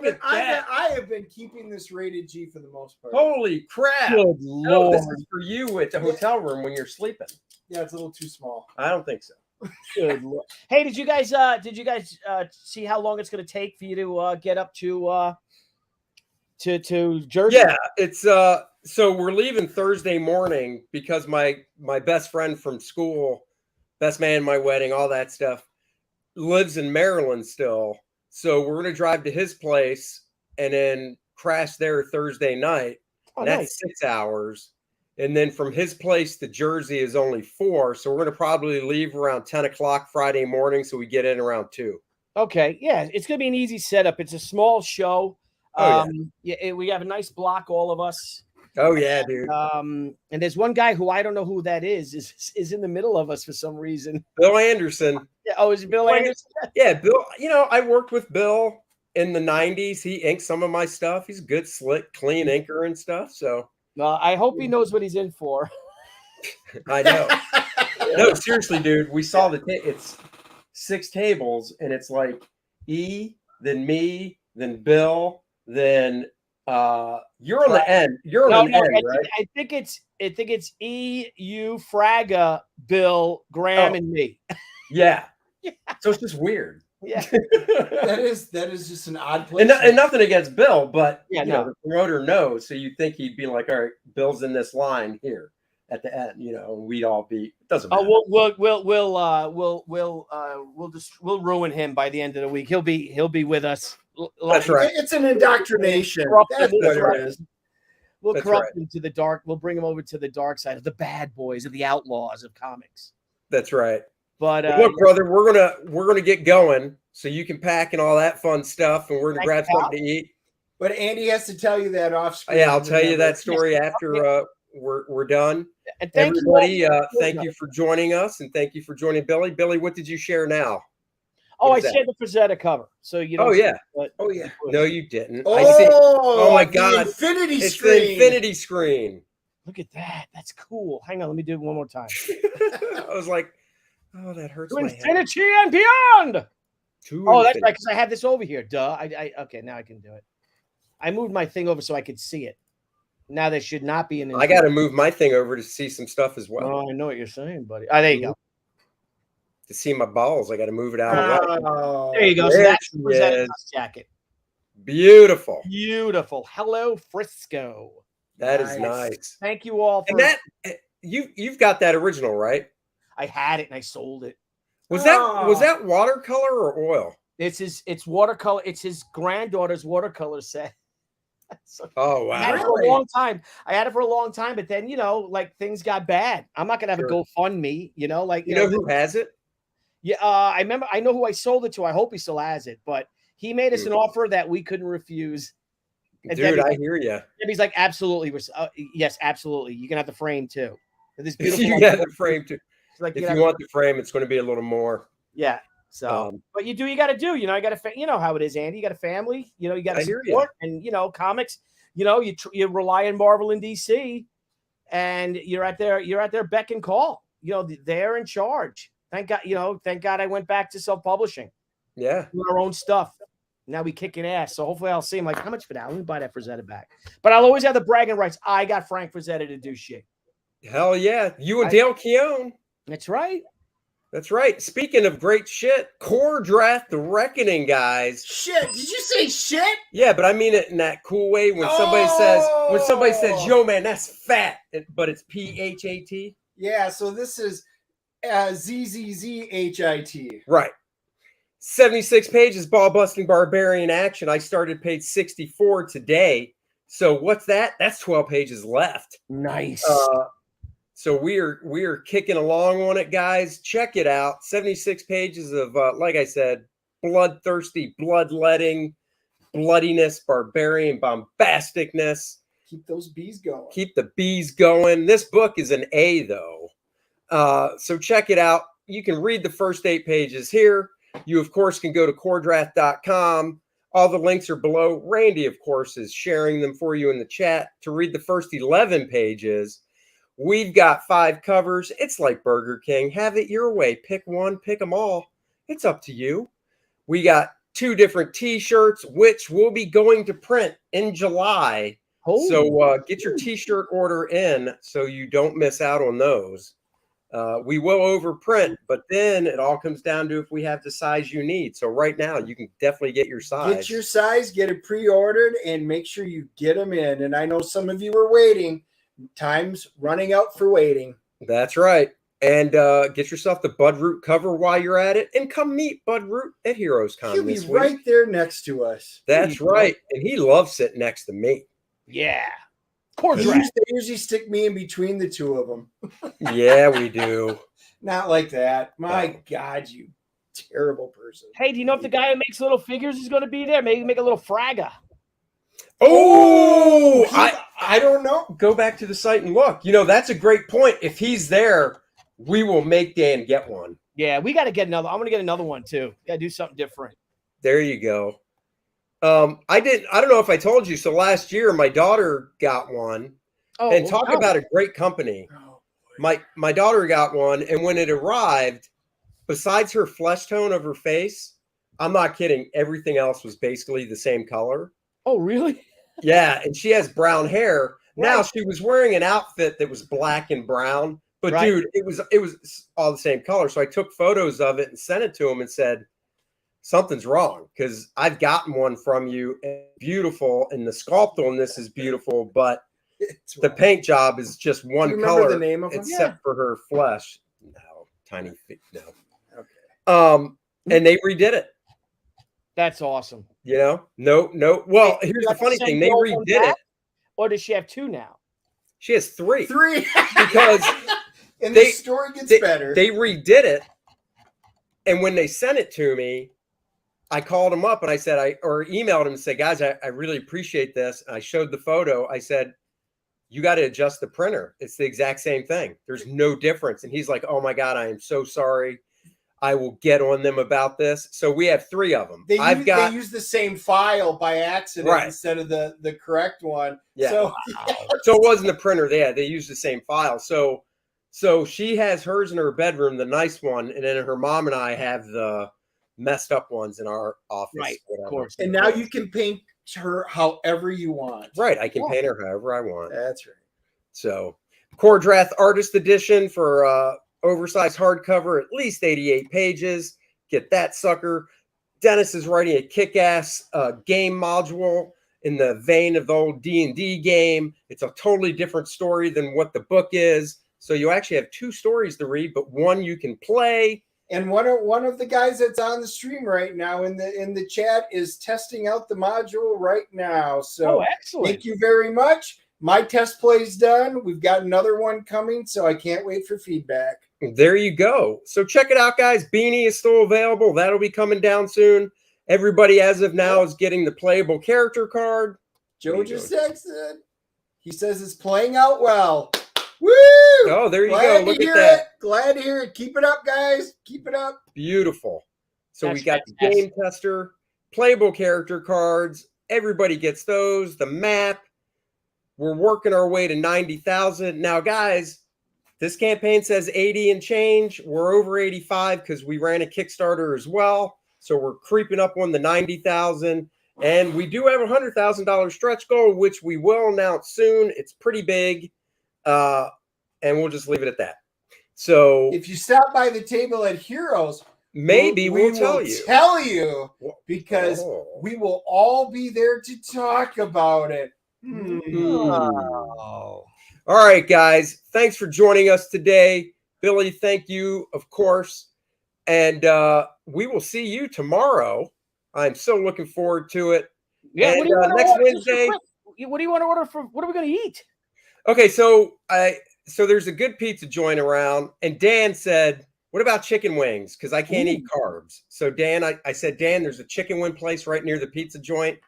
have been keeping this rated G for the most part. Holy crap! Good Lord. This is for you at the hotel room when you're sleeping. Yeah, it's a little too small. I don't think so. Good Lord. Hey, did you guys see how long it's going to take for you to get up to Jersey? Yeah, it's so we're leaving Thursday morning because my best friend from school, best man at my wedding, all that stuff, lives in Maryland still. So we're going to drive to his place and then crash there Thursday night. Oh, that's nice. 6 hours. And then from his place to Jersey is only 4. So we're going to probably leave around 10 o'clock Friday morning. So we get in around 2. Okay. Yeah. It's going to be an easy setup. It's a small show. We have a nice block, all of us. Oh, yeah, dude. And there's one guy who I don't know who that is in the middle of us for some reason. Bill Anderson. Yeah. Oh, is it Bill Anderson? Yeah, Bill. I worked with Bill in the 90s. He inks some of my stuff. He's a good, slick, clean inker and stuff. So I hope he knows what he's in for. I know. No, seriously, dude. We saw it's 6 tables, and it's like E, then me, then Bill, then you're on the end. You're on the end, right? I think it's E, you, Fraga, Bill, Graham, and me. Yeah. So it's just weird. Yeah. that is just an odd place. And nothing against Bill, but yeah, you know, the promoter knows. So you'd think he'd be like, all right, Bill's in this line here at the end, you know, and we'd all be. It doesn't matter. We'll ruin him by the end of the week. He'll be with us. That's right. It's an indoctrination. That's what it is. We'll corrupt him to the dark. We'll bring him over to the dark side of the bad boys, of the outlaws of comics. That's right. But look, brother, we're gonna get going, so you can pack and all that fun stuff, and we're gonna grab something to eat. But Andy has to tell you that off screen. Yeah, I'll tell you that story after we're done. And everybody, thank you for joining us, and thank you for joining Billy. Billy, what did you share now? Oh, I shared the Frazetta cover. So you know. Oh yeah. Oh yeah. No, you didn't. Oh, I see. Oh my God! Infinity it's screen. the infinity screen. Look at that. That's cool. Hang on, let me do it one more time. I was like, oh, that hurts. To my infinity and beyond. Oh, that's right, because I have this over here. Duh. Okay, now I can do it. I moved my thing over so I could see it. Now there should not be an. I got to move my thing over to see some stuff as well. Oh, I know what you're saying, buddy. There you go. To see my balls, I got to move it out of the way. There you go. So that's the Frazetta jacket. Beautiful. Beautiful. Hello, Frisco. That is nice. Thank you all. And that you've got that original, right? I had it and I sold it. Was that watercolor or oil? It's watercolor. It's his granddaughter's watercolor set. Oh wow! I had it for a long time. But then, you know, like things got bad. I'm not gonna have a GoFundMe, you know, like you know who has it? Yeah, I remember. I know who I sold it to. I hope he still has it. But he made us an offer that we couldn't refuse. And dude, I hear you. Debbie's like, absolutely, yes, absolutely. You can have the frame too. This beautiful. You got the frame too. Like, if you want the frame, it's going to be a little more. Yeah. So, but you got to do. You know, you know how it is, Andy. You got a family. You know, you got to support, and you know, comics. You know, you rely on Marvel and DC, and you're at their beck and call. You know, they're in charge. Thank God I went back to self-publishing. Yeah. Doing our own stuff. Now we kicking ass. So hopefully I'll see him like, how much for that? Let me buy that Frazetta back. But I'll always have the bragging rights. I got Frank Frazetta to do shit. Hell yeah. You and Dale Keown. That's right. That's right. Speaking of great shit, Kor-Drath, The Reckoning, guys. Shit. Did you say shit? Yeah, but I mean it in that cool way when somebody says, yo, man, that's fat, but it's PHAT. Yeah, so this is ZZZHIT. Right. 76 pages, ball-busting barbarian action. I started page 64 today. So what's that? That's 12 pages left. Nice. So we're kicking along on it, guys. Check it out. 76 pages of, like I said, bloodthirsty, bloodletting, bloodiness, barbarian bombasticness. Keep those bees going. Keep the bees going. This book is an A, though. So check it out. You can read the first 8 pages here. You, of course, can go to Kor-Drath.com. All the links are below. Randy, of course, is sharing them for you in the chat. To read the first 11 pages, we've got 5 covers. It's like Burger King. Have it your way. Pick one, pick them all. It's up to you. We got 2 different T-shirts, which will be going to print in July. Oh. So get your T-shirt order in so you don't miss out on those. We will overprint, but then it all comes down to if we have the size you need. So right now, you can definitely get your size. Get your size, get it pre-ordered, and make sure you get them in. And I know some of you are waiting. Time's running out for waiting. That's right. And get yourself the Bud Root cover while you're at it, and come meet Bud Root at Heroes Con. He'll be right there next to us. That's right. And he loves sitting next to me. Yeah. They usually stick me in between the two of them. Yeah, we do. Not like that. My God, you terrible person. Hey, do you know if the guy who makes little figures is going to be there? Maybe make a little Fraga. Oh, I don't know. Go back to the site and look. You know, that's a great point. If he's there, we will make Dan get one. Yeah, we got to get another. I'm going to get another one too. Got to do something different. There you go. I don't know if I told you. So last year, my daughter got one. And talk about a great company. My daughter got one, and when it arrived, besides her flesh tone of her face, I'm not kidding, everything else was basically the same color. Oh, really? Yeah, and she has brown hair. Now Right. she was wearing an outfit that was black and brown, but Right. dude, it was all the same color. So I took photos of it and sent it to him and said, something's wrong because I've gotten one from you, and beautiful, and the sculpt on this is beautiful, but the paint job is just one Do you remember color the name of them? except for her flesh. No, tiny feet. No. Okay. And they redid it. That's awesome. You know, no. Well, here's the Like funny send thing: they the old one redid it. back? Or does she have 2 now? She has 3 3 because and they- the story gets better. they redid it, and when they sent it to me, I called them up and I said, or emailed them and said, guys, I really appreciate this. And I showed the photo. I said, you got to adjust the printer. It's the exact same thing. There's no difference. And he's like, oh my God, I am so sorry. I will get on them about this. So we have 3 of them. They got use the same file by accident Right. instead of the correct one. Yeah. So So it wasn't the printer. They used the same file. So she has hers in her bedroom, the nice one, and then her mom and I have the messed up ones in our office. Right, of whatever. course. and now you can paint her however you want. Right. I can Yeah. paint her however I want. That's right. So Kor-Drath Artist Edition for oversized hardcover, at least 88 pages. Get that sucker. Dennis is writing a kick-ass game module in the vein of the old D&D game. It's a totally different story than what the book is. So you actually have 2 stories to read, but one you can play. And one of the guys that's on the stream right now in the chat is testing out the module right now. So Oh, excellent. thank you very much. My test play's done. We've got another one coming, so I can't wait for feedback. There you go. So check it out, guys. Beanie is still available. That'll be coming down soon. Everybody as of now is getting the playable character card. Joe just texted. He says it's playing out well. Woo! Oh, there you Glad go. to Look hear at that. it. Glad to hear it. Keep it up, guys. Keep it up. Beautiful. So we That's got the fantastic. game tester, playable character cards. Everybody gets those. The map. We're working our way to 90,000. Now, guys, this campaign says 80 and change. We're over 85 because we ran a Kickstarter as well. So we're creeping up on the 90,000. And we do have a $100,000 stretch goal, which we will announce soon. It's pretty big. And we'll just leave it at that. So If you stop by the table at Heroes, maybe we we'll tell will you. tell you Wha- because Oh. we will all be there to talk about it. Oh. All right, guys. Thanks for joining us today. Billy, thank you, of course. And we will see you tomorrow. I'm so looking forward to it. Yeah, And, what do you want to next order? Just Wednesday- quick, what do you want to order for? What are we going to eat? Okay, so there's a good pizza joint around, and Dan said, what about chicken wings? Because I can't eat carbs. So Dan, I said, Dan, there's a chicken wing place right near the pizza joint.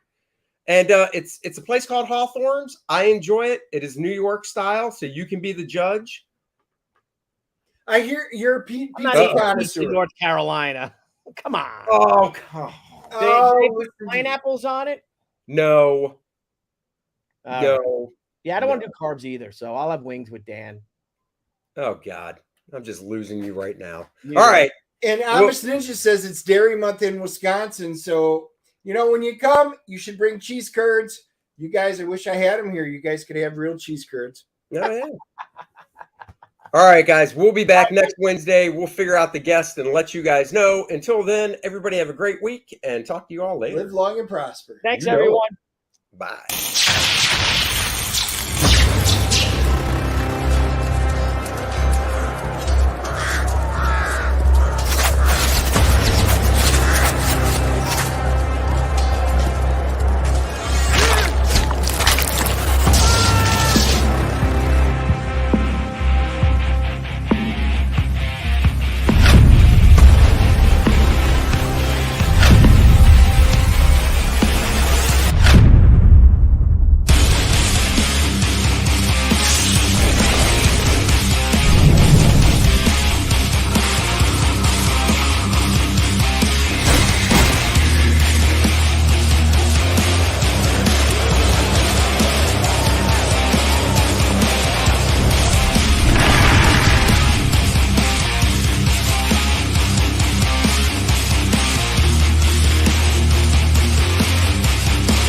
And it's a place called Hawthorne's. I enjoy it. It is New York style, so you can be the judge. I hear you're a pizza I'm not eating pizza connoisseur. in North Carolina. Come on. Oh, God. They put listen to you. pineapples on it. No. Uh, No. Yeah, I don't want to do carbs either, so I'll have wings with Dan. Oh, God. I'm just losing you right now. Yeah. All right. And Amish Ninja says it's Dairy Month in Wisconsin. So, when you come, you should bring cheese curds. You guys, I wish I had them here. You guys could have real cheese curds. Oh, yeah. All right, guys. We'll be back next Wednesday. We'll figure out the guest and let you guys know. Until then, everybody have a great week and talk to you all later. Live long and prosper. Thanks, You know it. everyone. Bye.